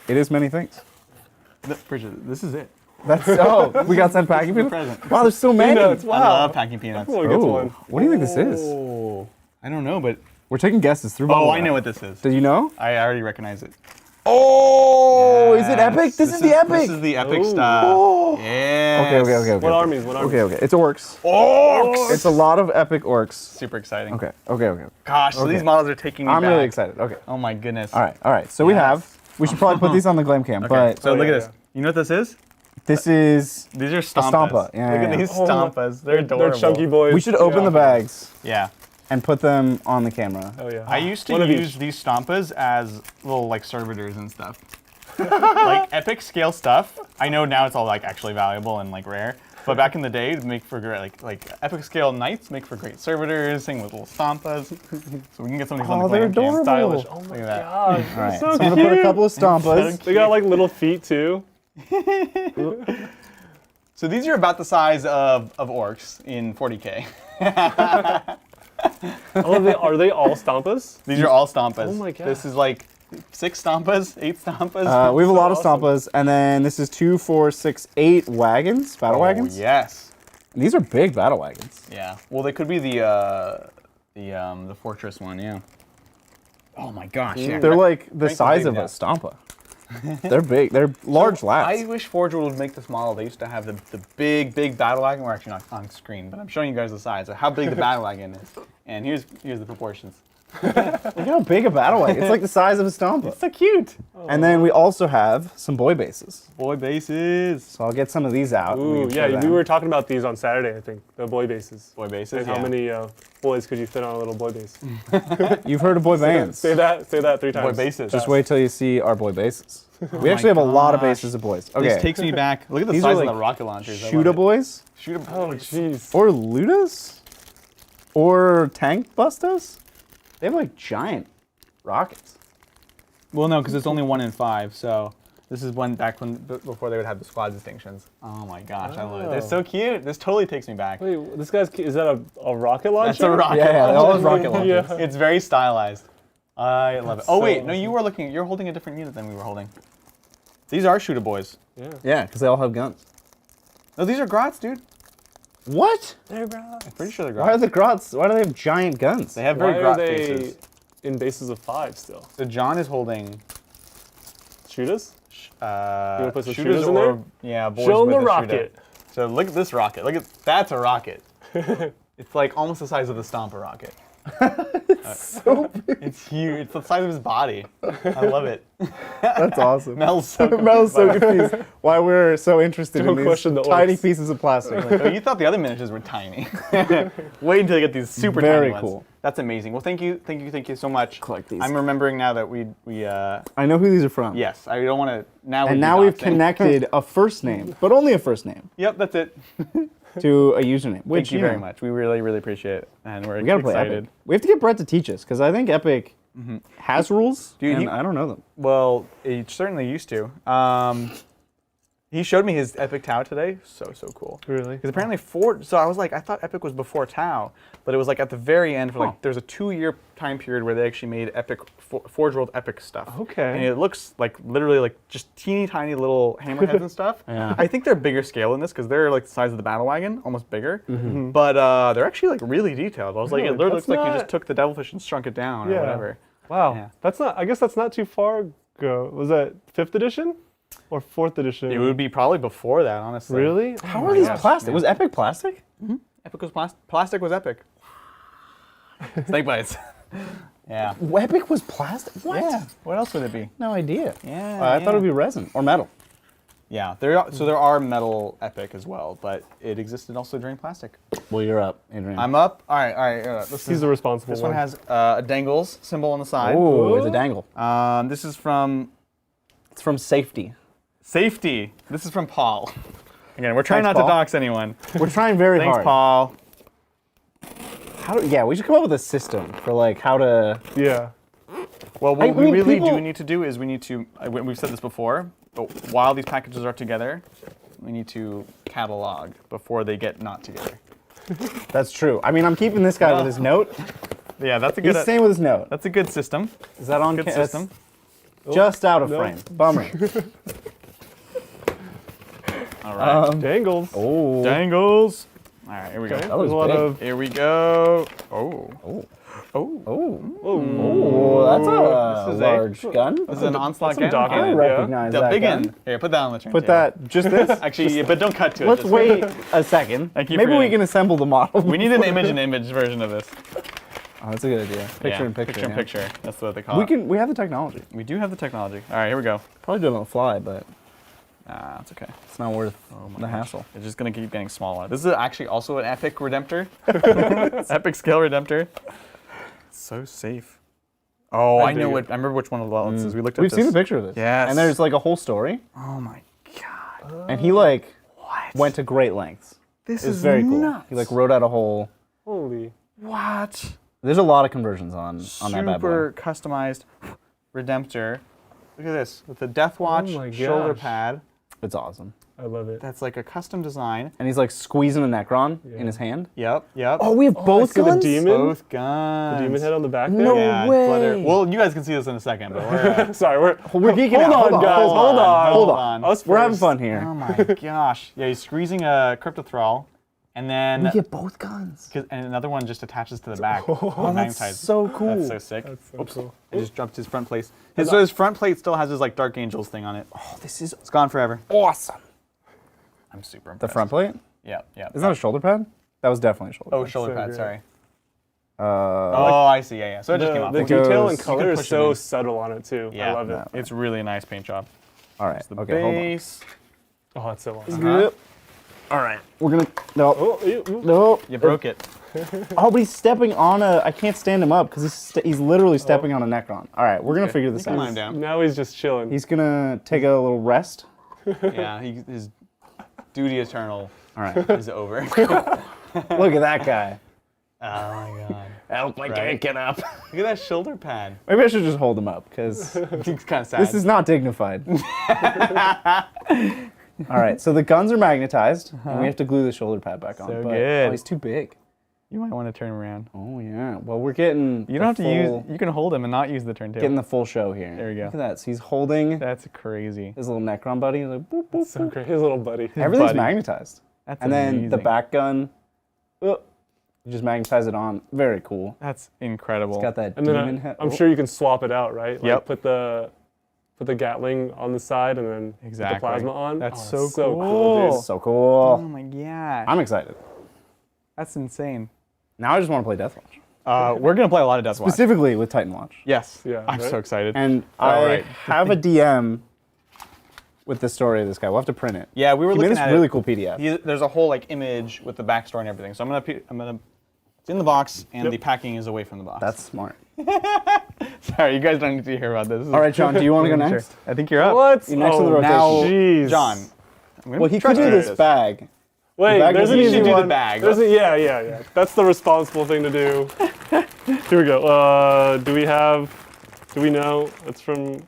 Speaker 3: it is many things.
Speaker 1: Bridget, this is it.
Speaker 3: That's we got sent packing peanuts.
Speaker 1: present.
Speaker 3: Wow, there's so many.
Speaker 2: Peanuts,
Speaker 1: I
Speaker 2: wow.
Speaker 1: love packing peanuts.
Speaker 2: Everyone gets
Speaker 3: Oh,
Speaker 2: one.
Speaker 3: what do you think this is?
Speaker 1: Oh, I don't know, but
Speaker 3: We're taking guesses through.
Speaker 1: oh,
Speaker 3: bubble
Speaker 1: I
Speaker 3: wrap.
Speaker 1: know what this is.
Speaker 3: Do you know?
Speaker 1: I already recognize it.
Speaker 3: Oh, is it
Speaker 1: Yes,
Speaker 3: epic? This is the epic.
Speaker 1: This is the epic
Speaker 2: Ooh.
Speaker 1: stuff.
Speaker 3: Oh.
Speaker 1: Yeah.
Speaker 3: Okay.
Speaker 2: What armies? What armies?
Speaker 3: Okay. It's orcs.
Speaker 1: Orcs.
Speaker 3: It's a lot of epic orcs.
Speaker 1: Super exciting.
Speaker 3: Okay.
Speaker 1: Gosh, so these models are taking me
Speaker 3: I'm
Speaker 1: back.
Speaker 3: really excited. Okay.
Speaker 1: Oh my goodness.
Speaker 3: All right. So we
Speaker 1: Yes.
Speaker 3: we should probably put these on the glam cam,
Speaker 1: Okay.
Speaker 3: but
Speaker 1: So
Speaker 2: Oh,
Speaker 1: look
Speaker 2: yeah,
Speaker 1: at this. You know what this is?
Speaker 3: this is
Speaker 1: These are
Speaker 3: a
Speaker 1: stampas.
Speaker 3: stampa. Yeah,
Speaker 1: Look
Speaker 3: yeah,
Speaker 1: at
Speaker 3: yeah.
Speaker 1: these
Speaker 2: Oh my-
Speaker 1: stampas. They're adorable.
Speaker 2: They're chunky boys.
Speaker 3: We should open the bags
Speaker 1: Yeah.
Speaker 3: and put them on the camera.
Speaker 2: Oh yeah.
Speaker 1: I used to
Speaker 2: One of
Speaker 1: use
Speaker 2: each.
Speaker 1: these stampas as little like servitors and stuff. Like epic scale stuff. I know now it's all like actually valuable and like rare. But back in the day, it'd make for great like epic scale knights make for great servitors, sing with little stampas. So we can get some of these on the
Speaker 3: they're
Speaker 1: glam cam.
Speaker 3: adorable.
Speaker 2: Stylish. Oh my
Speaker 1: Look at that.
Speaker 2: god.
Speaker 3: All right.
Speaker 2: So
Speaker 3: So I'm gonna put a
Speaker 2: cute.
Speaker 3: couple of stampas.
Speaker 2: They got like little feet too.
Speaker 1: So these are about the size of orcs in 40K.
Speaker 2: Oh, are they all stampas?
Speaker 1: These are all stampas.
Speaker 2: Oh my God.
Speaker 1: This is like 6 stampas, 8 stampas.
Speaker 3: We have a lot of
Speaker 2: awesome.
Speaker 3: stampas, and then this is 2, 4, 6, 8 wagons, battle wagons.
Speaker 1: Yes.
Speaker 3: These are big battle wagons.
Speaker 1: Yeah. Well, they could be the fortress one. Yeah. Oh my gosh. Yeah.
Speaker 3: They're like the
Speaker 1: Crank
Speaker 3: size
Speaker 1: them
Speaker 3: of
Speaker 1: big
Speaker 3: a
Speaker 1: now.
Speaker 3: stampa. They're big. They're large
Speaker 1: I
Speaker 3: lats.
Speaker 1: wish Forge would make this model. They used to have the big battle wagon. We're actually not on screen, but I'm showing you guys the size of how big the battle wagon is. And here's the proportions.
Speaker 3: Look how big a battle wagon. It's like the size of a stampa.
Speaker 1: So cute.
Speaker 3: And then we also have some boy bases.
Speaker 1: Boy bases.
Speaker 3: So I'll get some of these out. and we
Speaker 2: Ooh,
Speaker 3: can show
Speaker 2: yeah, we
Speaker 3: them.
Speaker 2: were talking about these on Saturday, I think. The boy bases.
Speaker 1: Boy bases.
Speaker 2: And
Speaker 1: Yeah.
Speaker 2: how many boys could you fit on a little boy base?
Speaker 3: You've heard of boy bands.
Speaker 2: Say that 3 times.
Speaker 1: Boy bases.
Speaker 3: Just wait till you see our boy bases. We actually have a lot of bases of boys. Okay.
Speaker 1: This takes me back. Look at the
Speaker 3: These
Speaker 1: size
Speaker 3: are
Speaker 1: of
Speaker 3: like
Speaker 1: the rocket launchers.
Speaker 3: Shoota boys
Speaker 1: Shoot
Speaker 2: Oh, jeez.
Speaker 3: or Ludas 4 tank bustas? They have like giant rockets.
Speaker 1: Well, no, because it's only 1 in 5, so this is one back when before they would have the squad distinctions. Oh my gosh, I love it. They're so cute. This totally takes me back.
Speaker 2: Wait, is that a rocket launcher?
Speaker 1: That's a rocket
Speaker 3: Yeah, they all
Speaker 1: launcher.
Speaker 3: have rocket launchers.
Speaker 2: Yeah.
Speaker 1: It's very stylized. I love it. Oh
Speaker 2: so
Speaker 1: wait, no,
Speaker 2: awesome.
Speaker 1: you're holding a different unit than we were holding. These are shooter boys.
Speaker 2: Yeah.
Speaker 3: Yeah, because they all have guns.
Speaker 1: No, these are grots, dude.
Speaker 3: What?
Speaker 2: They're grots.
Speaker 1: I'm pretty sure they're
Speaker 3: Why are
Speaker 1: grots.
Speaker 3: the grots? Why do they have giant guns?
Speaker 1: They have
Speaker 2: Why
Speaker 1: very
Speaker 2: are
Speaker 1: grot
Speaker 2: they
Speaker 1: faces.
Speaker 2: in bases of 5 still?
Speaker 1: So John is holding
Speaker 2: Shooters? wanna put some
Speaker 1: shooters
Speaker 2: shooters in
Speaker 1: or
Speaker 2: there?
Speaker 1: yeah, boys
Speaker 2: Show 'em
Speaker 1: with
Speaker 2: the
Speaker 1: a
Speaker 2: rocket.
Speaker 1: shooter. So look at this rocket. That's a rocket. It's like almost the size of the Stomper rocket.
Speaker 3: So big.
Speaker 1: It's huge. It's the size of his body. I love it.
Speaker 3: That's awesome.
Speaker 1: Mel's so
Speaker 3: Mel's so
Speaker 1: confused by it.
Speaker 3: confused why we're so interested
Speaker 2: Don't
Speaker 3: in these
Speaker 2: question the
Speaker 3: tiny
Speaker 2: orcs.
Speaker 3: pieces of plastic.
Speaker 1: Oh, you thought the other miniatures were tiny. Wait until you get these super
Speaker 3: Very
Speaker 1: tiny
Speaker 3: cool.
Speaker 1: ones. That's amazing. Well, thank you so much.
Speaker 3: Collect these.
Speaker 1: I'm remembering now that we
Speaker 3: I know who these are from.
Speaker 1: yes, I don't want to now.
Speaker 3: And now we've connected a first name, but only a first name,
Speaker 1: Yep, that's it.
Speaker 3: to a username. Which,
Speaker 1: Thank you very much. We really, really appreciate it, and we're
Speaker 3: We gotta play
Speaker 1: excited.
Speaker 3: Epic. We have to get Brett to teach us, because I think Epic has rules,
Speaker 1: Dude,
Speaker 3: and
Speaker 1: he-
Speaker 3: I don't know them.
Speaker 1: Well, he certainly used to. He showed me his Epic Tau today. So cool.
Speaker 2: Really?
Speaker 1: Because apparently so I was like, I thought Epic was before Tau, but it was like at the very end for like, there's a 2-year time period where they actually made Epic, Forge World Epic stuff.
Speaker 2: Okay.
Speaker 1: And it looks like literally like just teeny tiny little hammerheads and stuff.
Speaker 3: Yeah.
Speaker 1: I think they're bigger scale in this because they're like the size of the battle wagon, almost bigger. But they're actually like really detailed. I was like,
Speaker 2: Really?
Speaker 1: it literally looks
Speaker 2: That's
Speaker 1: like you
Speaker 2: not-
Speaker 1: just took the devilfish and shrunk it down or
Speaker 2: Yeah.
Speaker 1: whatever.
Speaker 2: Wow.
Speaker 1: Yeah.
Speaker 2: I guess that's not too far ago. Was that 5th edition? Or 4th edition?
Speaker 1: It would be probably before that, honestly.
Speaker 2: Really?
Speaker 3: How
Speaker 1: my
Speaker 3: are these
Speaker 1: gosh,
Speaker 3: plastic?
Speaker 1: man.
Speaker 3: Was Epic plastic?
Speaker 1: Epic was plastic was epic. Snake bites. Yeah.
Speaker 3: Epic was plastic? What?
Speaker 1: Yeah. What else would it be?
Speaker 3: No idea.
Speaker 1: Yeah.
Speaker 3: I thought it would be resin or metal.
Speaker 1: Yeah. There are metal epic as well, but it existed also during plastic.
Speaker 3: Well, you're up, Adrian.
Speaker 1: I'm up. All right.
Speaker 2: He's the responsible
Speaker 1: This
Speaker 2: one.
Speaker 1: one has a dangles symbol on the side.
Speaker 3: Oh, it's a dangle.
Speaker 1: This is from
Speaker 3: It's from Safety.
Speaker 1: Safety. This is from Paul. Again, we're trying
Speaker 3: Thanks,
Speaker 1: not
Speaker 3: Paul.
Speaker 1: to dox anyone.
Speaker 3: We're trying very
Speaker 1: Thanks,
Speaker 3: hard.
Speaker 1: Paul.
Speaker 3: Yeah, we should come up with a system for like how to.
Speaker 2: Yeah.
Speaker 1: Well, what
Speaker 3: I
Speaker 1: we
Speaker 3: mean,
Speaker 1: really
Speaker 3: people-
Speaker 1: do need to do is we need to, we've said this before, but while these packages are together, we need to catalog before they get not together.
Speaker 3: That's true. I mean, I'm keeping this guy with his note.
Speaker 1: Yeah, that's a
Speaker 3: He's
Speaker 1: good,
Speaker 3: staying with his note.
Speaker 1: that's a good system.
Speaker 3: Is that on
Speaker 1: Good
Speaker 3: ca-
Speaker 1: system.
Speaker 3: that's Just out of
Speaker 2: no.
Speaker 3: frame. Bummer.
Speaker 1: All right.
Speaker 2: Dangles.
Speaker 3: Oh.
Speaker 1: Dangles. All right, here we go.
Speaker 2: Okay.
Speaker 3: That was
Speaker 2: There's a lot
Speaker 3: big.
Speaker 2: of.
Speaker 1: Here we go. Oh.
Speaker 3: Oh.
Speaker 1: Oh.
Speaker 3: Oh.
Speaker 2: Oh.
Speaker 3: That's a
Speaker 1: This is
Speaker 3: large gun.
Speaker 1: This is an onslaught
Speaker 2: some
Speaker 1: gun.
Speaker 2: dock
Speaker 3: I
Speaker 2: in it.
Speaker 3: recognize
Speaker 1: The
Speaker 3: that
Speaker 1: big
Speaker 3: gun.
Speaker 1: one. Here, put that on the turntable.
Speaker 3: Put that, just this?
Speaker 1: Actually, yeah, but don't cut to it.
Speaker 3: Let's
Speaker 1: just-
Speaker 3: wait a second.
Speaker 1: I keep
Speaker 3: Maybe we
Speaker 1: forgetting.
Speaker 3: can assemble the model.
Speaker 1: We need an image version of this.
Speaker 3: Oh, that's a good idea. Picture
Speaker 1: Yeah,
Speaker 3: in picture.
Speaker 1: Picture in
Speaker 3: yeah.
Speaker 1: picture. That's what they call it.
Speaker 3: We have the technology.
Speaker 1: We do have the technology. All right, here we go.
Speaker 3: Probably do it on the fly, but
Speaker 1: It's okay.
Speaker 3: it's not worth the
Speaker 1: gosh.
Speaker 3: hassle.
Speaker 1: It's just gonna keep getting smaller. This is actually also an epic redemptor. Epic scale redemptor. So safe. Oh, I
Speaker 2: dig
Speaker 1: know
Speaker 2: it.
Speaker 1: what. I remember which one of the elements is. We looked at
Speaker 3: We've
Speaker 1: this.
Speaker 3: seen a picture of this.
Speaker 1: Yes.
Speaker 3: And there's like a whole story,
Speaker 1: Oh my god.
Speaker 3: and he like
Speaker 1: What?
Speaker 3: went to great lengths.
Speaker 1: This
Speaker 3: It was
Speaker 1: is
Speaker 3: very cool.
Speaker 1: nuts.
Speaker 3: He like wrote out a whole.
Speaker 2: Holy.
Speaker 1: What?
Speaker 3: There's a lot of conversions on that bad boy.
Speaker 1: Super customized redemptor. Look at this with the Death Watch
Speaker 2: my
Speaker 1: shoulder
Speaker 2: gosh.
Speaker 1: pad.
Speaker 3: It's awesome.
Speaker 2: I love it.
Speaker 1: That's like a custom design.
Speaker 3: And he's like squeezing a Necron in his hand.
Speaker 1: Yep. Yep.
Speaker 3: Oh, we have both
Speaker 2: see the
Speaker 3: guns?
Speaker 2: demon?
Speaker 1: Both guns.
Speaker 2: Demon head on the back there?
Speaker 3: No
Speaker 1: Yeah,
Speaker 3: way.
Speaker 1: glitter. Well, you guys can see this in a second, but we're
Speaker 2: Sorry, we're
Speaker 3: geeking
Speaker 2: hold
Speaker 3: out.
Speaker 2: on, guys. Hold on.
Speaker 3: Hold on.
Speaker 2: Us
Speaker 3: We're having
Speaker 2: first.
Speaker 3: fun here.
Speaker 1: oh my gosh. Yeah, he's squeezing a cryptothrall, and then
Speaker 3: We get both guns.
Speaker 1: and another one just attaches to the back.
Speaker 3: Oh, that's so cool.
Speaker 1: That's so sick.
Speaker 2: That's so
Speaker 1: Oops.
Speaker 2: cool.
Speaker 1: I just dropped his front plate. His front plate still has his like Dark Angels thing on it.
Speaker 3: Oh, this is
Speaker 1: It's gone forever.
Speaker 3: awesome.
Speaker 1: I'm super
Speaker 3: The
Speaker 1: impressed.
Speaker 3: front plate?
Speaker 1: Yeah, yeah.
Speaker 3: Isn't that a shoulder pad? That was definitely a shoulder
Speaker 1: Oh,
Speaker 3: pad.
Speaker 1: shoulder
Speaker 2: so
Speaker 1: pad,
Speaker 2: great.
Speaker 1: sorry.
Speaker 3: Uh,
Speaker 1: Oh, I see, yeah, yeah. So it just came off.
Speaker 2: The
Speaker 3: It
Speaker 2: detail
Speaker 3: goes-
Speaker 2: and
Speaker 3: you
Speaker 2: color
Speaker 1: can
Speaker 2: is
Speaker 1: push it
Speaker 2: so
Speaker 1: in.
Speaker 2: subtle on it too.
Speaker 1: Yeah.
Speaker 2: I love it.
Speaker 3: Yeah.
Speaker 1: It's really a nice paint job.
Speaker 3: all right.
Speaker 1: The
Speaker 3: Okay, hold on.
Speaker 1: base.
Speaker 2: Oh, it's so awesome.
Speaker 3: Yep. All right. We're gonna. No.
Speaker 2: Oh, ew.
Speaker 3: No.
Speaker 1: You broke it.
Speaker 3: Oh, but he's stepping on a. I can't stand him up because he's literally stepping on a Necron. All right, we're gonna
Speaker 1: Okay.
Speaker 3: figure this
Speaker 1: You can lie him
Speaker 3: out.
Speaker 1: down.
Speaker 2: Now he's just chilling.
Speaker 3: He's gonna take a little rest.
Speaker 1: Yeah, his duty eternal
Speaker 3: All right.
Speaker 1: is over.
Speaker 3: Look at that guy.
Speaker 1: Oh my god.
Speaker 3: Help, I
Speaker 1: Right.
Speaker 3: can't get up.
Speaker 1: Look at that shoulder pad.
Speaker 3: Maybe I should just hold him up, because
Speaker 1: It's kind of sad.
Speaker 3: this is not dignified. All right, so the guns are magnetized, and we have to glue the shoulder pad back on.
Speaker 1: So
Speaker 3: but,
Speaker 1: good.
Speaker 3: Oh, he's too big.
Speaker 1: You might want to turn him around.
Speaker 3: Oh, yeah. Well, we're getting
Speaker 1: You don't have to use. You can hold him and not use the turntable.
Speaker 3: getting the full show here.
Speaker 1: There we go.
Speaker 3: Look at that. So he's holding
Speaker 1: That's crazy.
Speaker 3: his little Necron buddy. He's like, boop, boop,
Speaker 2: So
Speaker 3: boop.
Speaker 2: great. His little buddy.
Speaker 3: Everything's
Speaker 1: buddy.
Speaker 3: magnetized.
Speaker 1: That's
Speaker 3: And then the
Speaker 1: amazing.
Speaker 3: back gun, you just magnetize it on. Very cool.
Speaker 1: That's incredible.
Speaker 3: It's got that
Speaker 2: And
Speaker 3: demon
Speaker 2: then
Speaker 3: head.
Speaker 2: I'm sure you can swap it out, right? Like
Speaker 1: Yep.
Speaker 2: Put the Gatling on the side and then put
Speaker 1: Exactly.
Speaker 2: the plasma on.
Speaker 1: That's
Speaker 2: Oh,
Speaker 1: so
Speaker 2: cool,
Speaker 1: cool.
Speaker 2: dude.
Speaker 3: So
Speaker 1: Oh
Speaker 3: cool.
Speaker 1: my gosh.
Speaker 3: I'm excited.
Speaker 1: That's insane.
Speaker 3: Now I just want to play Deathwatch.
Speaker 1: We're gonna play a lot of Death Watch.
Speaker 3: Specifically with Titan Watch.
Speaker 1: Yes.
Speaker 2: Yeah,
Speaker 1: I'm
Speaker 2: right?
Speaker 1: so excited.
Speaker 3: And
Speaker 1: All
Speaker 3: I
Speaker 1: right.
Speaker 3: have a DM with the story of this guy. We'll have to print it.
Speaker 1: Yeah, we were
Speaker 3: He made
Speaker 1: looking
Speaker 3: this
Speaker 1: at
Speaker 3: really
Speaker 1: it.
Speaker 3: cool PDF.
Speaker 1: There's a whole like image with the backstory and everything. So I'm gonna. It's in the box, and
Speaker 2: Yep.
Speaker 1: the packing is away from the box.
Speaker 3: That's smart.
Speaker 1: Sorry, you guys don't need to hear about this.
Speaker 3: All right, John, do you want to go
Speaker 1: Sure.
Speaker 3: next?
Speaker 1: I think you're up.
Speaker 2: What?
Speaker 3: You're next to the
Speaker 2: Oh,
Speaker 3: rotation.
Speaker 1: Now,
Speaker 2: Jeez.
Speaker 1: John. I'm gonna
Speaker 3: Well, he could
Speaker 1: trust
Speaker 3: do
Speaker 1: you.
Speaker 3: this bag.
Speaker 2: Wait,
Speaker 3: bag
Speaker 2: there's
Speaker 3: was
Speaker 2: an
Speaker 3: easy.
Speaker 2: easy
Speaker 1: You do the
Speaker 2: one.
Speaker 1: bag.
Speaker 2: Yeah. That's the responsible thing to do. Here we go. Do we know? It's from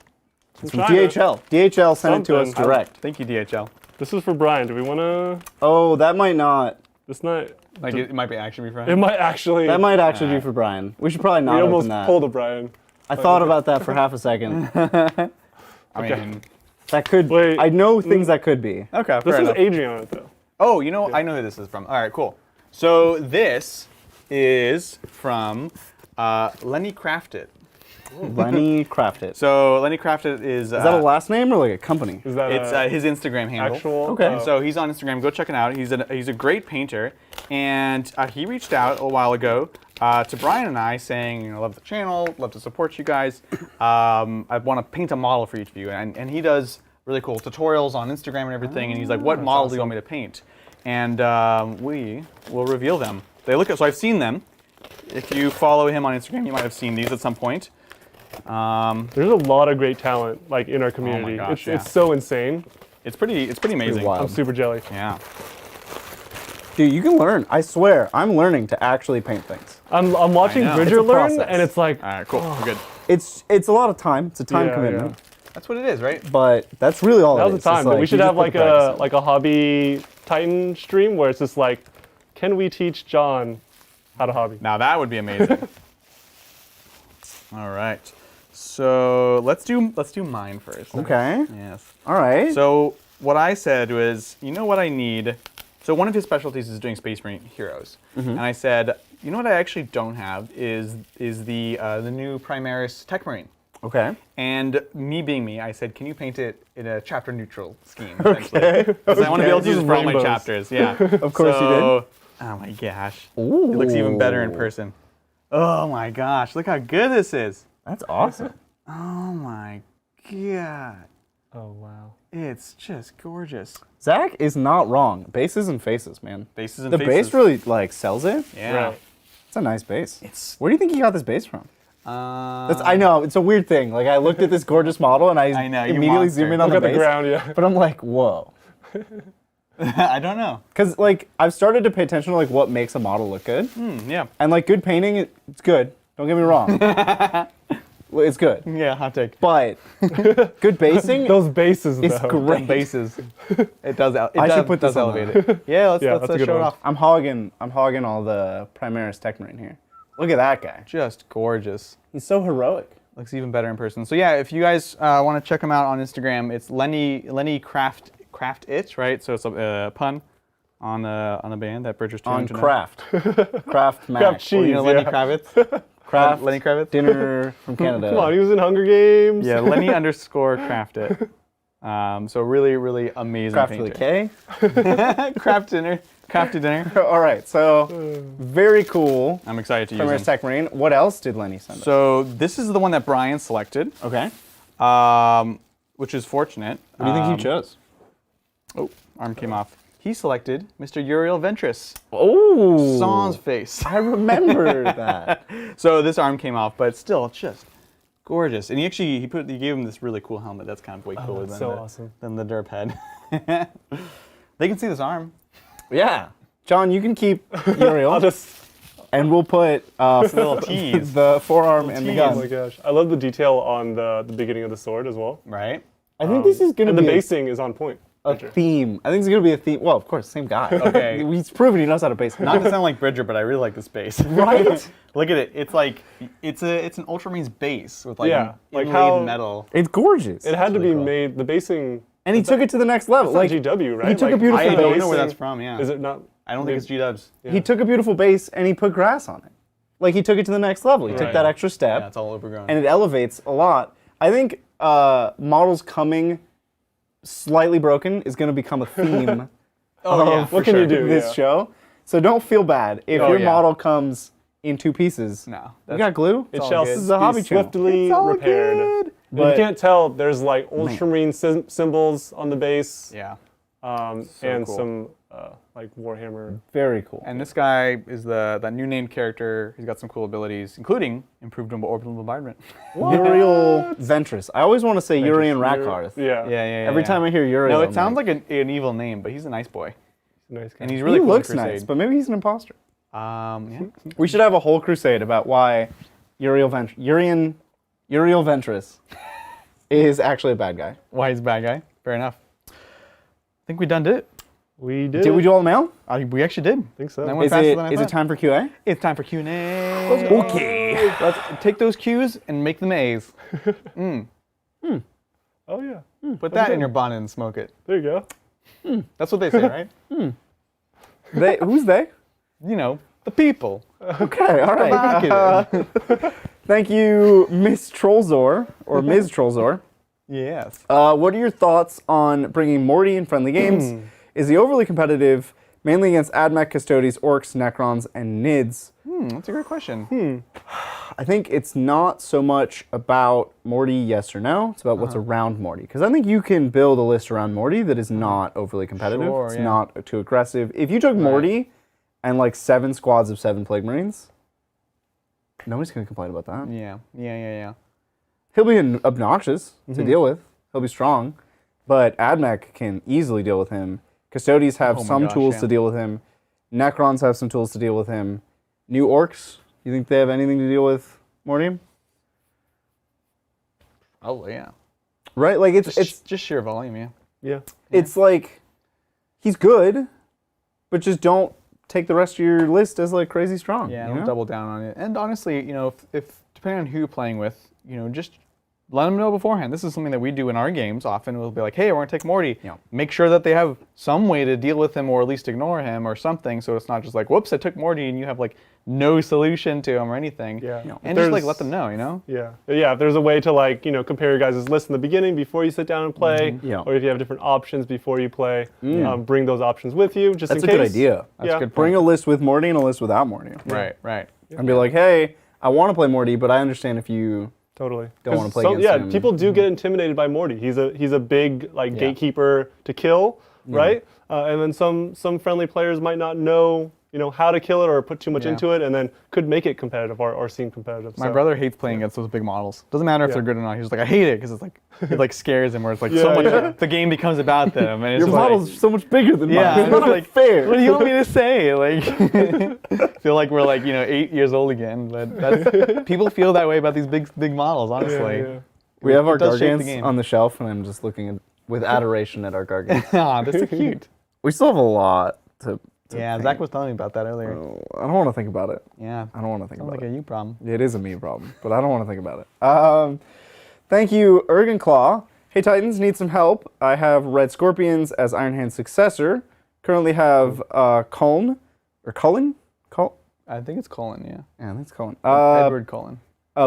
Speaker 2: China.
Speaker 3: DHL. DHL sent it to us
Speaker 2: Something.
Speaker 3: direct.
Speaker 1: Thank you, DHL.
Speaker 2: This is for Brian. Do we want to?
Speaker 3: Oh, that might not.
Speaker 2: This not.
Speaker 1: Like it might be actually be
Speaker 2: It
Speaker 1: from.
Speaker 2: might actually.
Speaker 3: That might actually be for Brian. We should probably
Speaker 2: We
Speaker 3: not
Speaker 2: almost
Speaker 3: open that.
Speaker 2: pulled a Brian.
Speaker 3: I thought about that for half a second.
Speaker 1: I mean,
Speaker 3: That could.
Speaker 2: Wait.
Speaker 3: I know things that could be.
Speaker 1: okay.
Speaker 2: This
Speaker 1: fair
Speaker 2: is
Speaker 1: enough.
Speaker 2: Adrian on it though.
Speaker 1: Oh, you know, I know who this is from. All right, cool. So this is from Lenny Crafted.
Speaker 3: Lenny Crafted.
Speaker 1: So Lenny Crafted is.
Speaker 3: Is that a last name or like a company?
Speaker 2: Is that
Speaker 1: It's his Instagram handle.
Speaker 2: actual?
Speaker 3: Okay.
Speaker 2: Oh.
Speaker 1: So he's on Instagram. Go check him out. He's a great painter, and he reached out a while ago to Brian and I, saying, you know, love the channel, love to support you guys. I want to paint a model for each of you, and he does really cool tutorials on Instagram and everything. And he's like, what model do you want me to paint? And we will reveal them. They look. So I've seen them. If you follow him on Instagram, you might have seen these at some point.
Speaker 2: There's a lot of great talent like in our community.
Speaker 1: gosh,
Speaker 2: It's so insane.
Speaker 1: It's pretty amazing.
Speaker 3: wild.
Speaker 2: I'm super jelly.
Speaker 1: Yeah.
Speaker 3: Dude, you can learn. I swear, I'm learning to actually paint things.
Speaker 2: I'm watching
Speaker 1: know.
Speaker 2: Bridger
Speaker 3: It's a
Speaker 2: learn,
Speaker 3: process.
Speaker 2: and it's like
Speaker 1: All right. Cool. We're good.
Speaker 3: It's a lot of time. It's a time
Speaker 2: Yeah,
Speaker 3: commitment.
Speaker 1: That's what it is, right?
Speaker 3: But that's really all
Speaker 2: that
Speaker 3: it
Speaker 2: was
Speaker 3: is.
Speaker 2: the time.
Speaker 3: It's
Speaker 2: But we
Speaker 3: like,
Speaker 2: should
Speaker 3: you
Speaker 2: have
Speaker 3: just
Speaker 2: like
Speaker 3: put the practice in.
Speaker 2: a hobby Titan stream where it's just like, can we teach John how to hobby?
Speaker 1: Now that would be amazing. All right. So let's do mine first.
Speaker 3: Okay.
Speaker 1: Yes.
Speaker 3: All right.
Speaker 1: So what I said was, you know what I need? So one of his specialties is doing Space Marine heroes, and I said, you know what I actually don't have is the new Primaris Tech Marine.
Speaker 3: Okay.
Speaker 1: And me being me, I said, can you paint it in a chapter neutral scheme? Essentially. Because I want to be able to use it for all my
Speaker 2: Rainbows.
Speaker 1: chapters. Yeah.
Speaker 3: Of course you did.
Speaker 1: Oh my gosh.
Speaker 3: Ooh.
Speaker 1: It looks even better in person. Oh my gosh, look how good this is.
Speaker 3: That's awesome.
Speaker 1: Oh my god.
Speaker 2: Oh wow.
Speaker 1: It's just gorgeous.
Speaker 3: Zach is not wrong. Bases and faces, man.
Speaker 1: Bases and
Speaker 3: The
Speaker 1: faces.
Speaker 3: base really like sells it.
Speaker 1: Yeah.
Speaker 2: Right.
Speaker 3: It's a nice base.
Speaker 1: It's
Speaker 3: Where do you think he got this base from?
Speaker 1: That's,
Speaker 3: I know it's a weird thing. Like I looked at this gorgeous model and I
Speaker 1: know, you
Speaker 3: immediately
Speaker 1: monster.
Speaker 3: zoom in on
Speaker 2: Look
Speaker 3: the
Speaker 2: at the
Speaker 3: base.
Speaker 2: ground, yeah.
Speaker 3: But I'm like, whoa.
Speaker 1: I don't know.
Speaker 3: Because like I've started to pay attention to like what makes a model look good,
Speaker 1: Yeah.
Speaker 3: and like good painting, it's good. Don't get me wrong. It's good,
Speaker 1: Yeah, hot take.
Speaker 3: but good basing
Speaker 2: Those bases
Speaker 3: is
Speaker 2: though.
Speaker 3: great.
Speaker 1: Bases. It does.
Speaker 3: I should put this on
Speaker 1: elevate it. Yeah, let's
Speaker 2: Yeah, that's a good
Speaker 1: show it
Speaker 2: one.
Speaker 1: off.
Speaker 3: I'm hogging all the Primaris Tech Marine here. Look at that guy.
Speaker 1: Just gorgeous.
Speaker 3: He's so heroic.
Speaker 1: Looks even better in person. So yeah, if you guys want to check him out on Instagram, it's Lenny Craft It, right? So it's a pun on a band that Bridger's too
Speaker 3: On
Speaker 1: young to know.
Speaker 3: Kraft. Kraft Mac.
Speaker 2: Kraft cheese.
Speaker 1: Well, you know Lenny
Speaker 2: Yeah.
Speaker 1: Kravitz?
Speaker 3: Kraft
Speaker 1: Lenny Kravitz?
Speaker 3: dinner from Canada.
Speaker 2: Come on, he was in Hunger Games.
Speaker 1: Yeah, Lenny_Craft It. So really, really amazing
Speaker 3: Kraft with a
Speaker 1: painter.
Speaker 3: K.
Speaker 1: Craft dinner. Crafty dinner.
Speaker 3: All right, so very cool.
Speaker 1: I'm excited to use
Speaker 3: Primaris
Speaker 1: them.
Speaker 3: Tech Marine. What else did Lenny send us?
Speaker 1: So this is the one that Brian selected,
Speaker 3: Okay.
Speaker 1: which is fortunate.
Speaker 3: What do you think he chose?
Speaker 1: Oh, arm came off. He selected Mr. Uriel Ventress.
Speaker 3: Oh,
Speaker 1: Sans face.
Speaker 3: I remember that.
Speaker 1: So this arm came off, but still just gorgeous. And he gave him this really cool helmet. That's kind of way cooler
Speaker 2: that's
Speaker 1: than
Speaker 2: so
Speaker 1: the,
Speaker 2: awesome.
Speaker 1: than the derp head. They can see this arm.
Speaker 3: Yeah, John, you can keep Uriel. and we'll put
Speaker 1: little tease.
Speaker 3: the forearm and the
Speaker 1: tease.
Speaker 3: gun.
Speaker 2: Oh my gosh, I love the detail on the beginning of the sword as well.
Speaker 1: Right?
Speaker 3: I think this is going to
Speaker 2: And
Speaker 3: be
Speaker 2: the basing is on point.
Speaker 3: a theme. I think it's going to be a theme. Well, of course, same guy.
Speaker 1: Okay.
Speaker 3: He's proven he knows how to base.
Speaker 1: Not to sound like Bridger, but I really like this base.
Speaker 3: Right?
Speaker 1: Look at it. It's like it's an Ultramarines base with like
Speaker 2: Yeah, like
Speaker 1: inlaid
Speaker 2: how-
Speaker 1: metal.
Speaker 3: It's gorgeous.
Speaker 2: It had to be
Speaker 1: really cool.
Speaker 2: made, the basing,
Speaker 3: And he took it to the next level.
Speaker 2: like
Speaker 3: Like
Speaker 2: GW, right?
Speaker 3: he took a
Speaker 2: Like,
Speaker 3: beautiful
Speaker 1: I don't know where
Speaker 3: base.
Speaker 1: that's from. Yeah.
Speaker 2: Is it not?
Speaker 1: I don't think it's G-dubs.
Speaker 2: Yeah.
Speaker 3: He took a beautiful base and he put grass on it. Like he took it to the next level. He took
Speaker 2: Right.
Speaker 3: that extra step
Speaker 1: Yeah, it's all overgrown.
Speaker 3: and it elevates a lot. I think models coming slightly broken is going to become a theme
Speaker 1: oh yeah.
Speaker 2: What can you do?
Speaker 3: this
Speaker 2: Yeah.
Speaker 3: show. So don't feel bad if
Speaker 1: Oh,
Speaker 3: your
Speaker 1: yeah.
Speaker 3: model comes in two pieces.
Speaker 1: No.
Speaker 3: You got glue?
Speaker 2: It
Speaker 1: all
Speaker 2: shall
Speaker 1: good.
Speaker 3: This is a hobby
Speaker 2: be
Speaker 3: channel.
Speaker 2: swiftly
Speaker 1: It's all
Speaker 2: repaired.
Speaker 1: good.
Speaker 2: But you can't tell. There's like Ultramarine symbols on the base,
Speaker 1: Yeah.
Speaker 2: and
Speaker 1: cool.
Speaker 2: some like Warhammer.
Speaker 3: Very cool.
Speaker 1: And this guy is that new named character. He's got some cool abilities, including improved orbital bombardment.
Speaker 3: Uriel Ventress. I always want to say Urian
Speaker 2: You're-
Speaker 3: Rakarth.
Speaker 2: Yeah.
Speaker 1: Yeah.
Speaker 3: Every time I hear Uriel,
Speaker 1: No,
Speaker 3: I'm
Speaker 1: it sounds like an evil name, but he's a nice boy,
Speaker 2: Nice guy.
Speaker 1: and he's
Speaker 3: he
Speaker 1: really cool in
Speaker 3: looks
Speaker 1: Crusade.
Speaker 3: nice, but maybe he's an imposter.
Speaker 1: Yeah.
Speaker 3: We should have a whole crusade about why Uriel Ventress is actually a bad guy.
Speaker 1: Why he's a bad guy? Fair enough. I think we done did it.
Speaker 2: We did.
Speaker 3: Did we do all the mail?
Speaker 1: We actually did.
Speaker 2: I think so.
Speaker 1: That went
Speaker 3: Is
Speaker 1: faster
Speaker 3: it
Speaker 1: than I
Speaker 3: is
Speaker 1: thought.
Speaker 3: it time for QA?
Speaker 1: It's time for Q&A.
Speaker 3: Okay.
Speaker 1: Let's take those Q's and make them A's.
Speaker 2: Oh yeah.
Speaker 1: Put that in your bonnet and smoke it.
Speaker 2: There you go.
Speaker 1: That's what they say, right?
Speaker 3: Who's they?
Speaker 1: You know, the people.
Speaker 3: Okay, all right.
Speaker 1: Provocative.
Speaker 3: Thank you, Miss Trollzor or Ms. Trollzor.
Speaker 1: Yes.
Speaker 3: What are your thoughts on bringing Morty in friendly games? Is he overly competitive, mainly against AdMech, Custodes, Orks, Necrons, and Nids?
Speaker 1: That's a great question.
Speaker 3: I think it's not so much about Morty, yes or no. It's about what's around Morty. Because I think you can build a list around Morty that is not overly competitive.
Speaker 1: Sure,
Speaker 3: it's
Speaker 1: yeah.
Speaker 3: not too aggressive. If you took Morty and like 7 squads of 7 Plague Marines, nobody's going to complain about that.
Speaker 1: Yeah.
Speaker 3: He'll be obnoxious to deal with. He'll be strong. But AdMech can easily deal with him. Custodes have
Speaker 1: Oh my
Speaker 3: some
Speaker 1: gosh,
Speaker 3: tools
Speaker 1: yeah.
Speaker 3: to deal with him. Necrons have some tools to deal with him. New Orks, you think they have anything to deal with Morty?
Speaker 1: Oh, yeah.
Speaker 3: Right? Like it's
Speaker 1: Just sheer volume, yeah.
Speaker 2: Yeah.
Speaker 3: it's like he's good, but just don't take the rest of your list as like crazy strong.
Speaker 1: Yeah,
Speaker 3: you
Speaker 1: don't
Speaker 3: know?
Speaker 1: double down on it. And honestly, you know, if depending on who you're playing with, you know, just let them know beforehand. This is something that we do in our games. Often we'll be like, hey, we're going to take Morty.
Speaker 3: Yeah.
Speaker 1: Make sure that they have some way to deal with him or at least ignore him or something, so it's not just like, whoops, I took Morty and you have like no solution to him or anything.
Speaker 2: Yeah.
Speaker 1: And just like let them know, you know?
Speaker 2: Yeah. Yeah. If there's a way to like, you know, compare your guys' list in the beginning before you sit down and play,
Speaker 3: Yeah.
Speaker 2: or if you have different options before you play, bring those options with you just
Speaker 3: That's
Speaker 2: in
Speaker 3: a
Speaker 2: case.
Speaker 3: good idea.
Speaker 1: That's
Speaker 2: Yeah.
Speaker 1: a good
Speaker 3: Bring
Speaker 1: point.
Speaker 3: a list with Morty and a list without Morty.
Speaker 1: Right.
Speaker 3: And be like, hey, I want to play Morty, but I understand if you
Speaker 2: Totally.
Speaker 3: Don't wanna
Speaker 2: 'Cause
Speaker 3: play against
Speaker 2: yeah,
Speaker 3: him.
Speaker 2: people do get intimidated by Morty. He's a big like gatekeeper to kill, right? And then some friendly players might not know, you know, how to kill it or put too much
Speaker 1: Yeah.
Speaker 2: into it, and then could make it competitive or seem competitive.
Speaker 1: My
Speaker 2: So,
Speaker 1: brother hates playing against those big models. Doesn't matter if
Speaker 2: Yeah.
Speaker 1: they're good or not. He's just like, I hate it because it's like it like scares him. Where it's like
Speaker 2: Yeah,
Speaker 1: so much.
Speaker 2: yeah.
Speaker 1: The game becomes about them, and it's
Speaker 3: your
Speaker 1: just like,
Speaker 3: model's so much bigger than
Speaker 1: yeah,
Speaker 3: mine. It's
Speaker 1: and
Speaker 3: not
Speaker 1: it's like,
Speaker 3: fair.
Speaker 1: what do you want me to say? Like, feel like we're like 8 years old again. But that's, people feel that way about these big models. Honestly,
Speaker 2: yeah.
Speaker 3: We have our
Speaker 1: It does shape the
Speaker 3: Gargants
Speaker 1: game.
Speaker 3: on the shelf, and I'm just looking with adoration at our Gargants.
Speaker 1: Ah, that's so cute.
Speaker 3: We still have a lot to
Speaker 1: Yeah,
Speaker 3: paint.
Speaker 1: Zach was telling me about that earlier.
Speaker 3: I don't want to think about it.
Speaker 1: Yeah,
Speaker 3: I don't want to think
Speaker 1: sounds
Speaker 3: about
Speaker 1: like
Speaker 3: it.
Speaker 1: a you problem.
Speaker 3: It is a me problem, but I don't want to think about it. Thank you, Ergen Claw. Hey Titans, need some help. I have Red Scorpions as Iron Hand's successor. Currently have Cullen.
Speaker 1: I think it's Colin. Yeah,
Speaker 3: Yeah, that's Cullen.
Speaker 1: Edward Colin.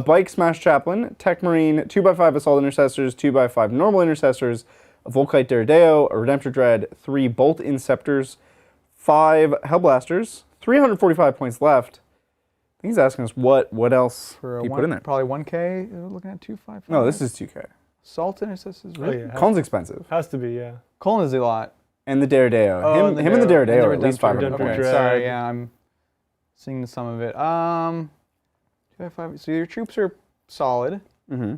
Speaker 3: Bike Smash Chaplain, Tech Marine, 2x5 Assault Intercessors, 2x5 Normal Intercessors, a Volkite Daredeo, a Redemptor Dread, 3 Bolt Inceptors, 5 Hellblasters, 345 points left. I think he's asking us what else
Speaker 1: For
Speaker 3: he put in there.
Speaker 1: Probably 1K. We're looking at 255.
Speaker 3: No, this is 2K.
Speaker 1: Salt Intercessors.
Speaker 2: Oh,
Speaker 1: Really?
Speaker 2: yeah.
Speaker 3: Cullen's expensive.
Speaker 2: Has to be, yeah.
Speaker 1: Colin is a lot.
Speaker 3: And the Daredeo.
Speaker 1: Oh,
Speaker 3: him and the Daredeo
Speaker 1: and
Speaker 3: are at least
Speaker 1: Redemptor.
Speaker 3: 500
Speaker 2: Redemptor
Speaker 3: points.
Speaker 2: Dread.
Speaker 1: Sorry, yeah, I'm seeing some of it. 255. So your troops are solid.
Speaker 3: Mm-hmm.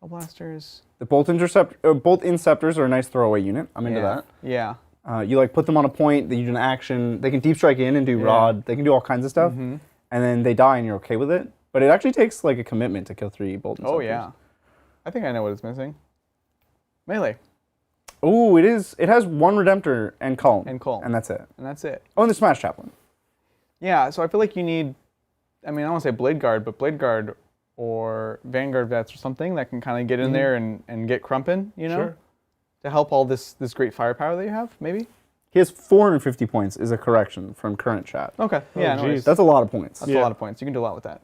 Speaker 1: Blasters.
Speaker 3: The Bolt Inceptors are a nice throwaway unit. I'm into that.
Speaker 1: Yeah.
Speaker 3: You like put them on a point, then you do an action. They can deep strike in and do rod. They can do all kinds of stuff, and then they die, and you're okay with it. But it actually takes like a commitment to kill 3 bolt.
Speaker 1: Oh yeah, I think I know what it's missing. Melee.
Speaker 3: Oh, it is. It has 1 Redemptor and Calm. And that's it.
Speaker 1: And that's it.
Speaker 3: Oh, and the Smash Chaplain.
Speaker 1: Yeah, so I feel like you need, I mean, I don't want to say Blade Guard, but Blade Guard or Vanguard Vets or something that can kind of get in there and get crumpin', you know?
Speaker 2: Sure.
Speaker 1: To help all this great firepower that you have, maybe?
Speaker 3: He has 450 points is a correction from current chat.
Speaker 1: Okay. Yeah, no
Speaker 2: geez.
Speaker 1: worries.
Speaker 3: That's a lot of points.
Speaker 1: That's a lot of points. You can do a lot with that.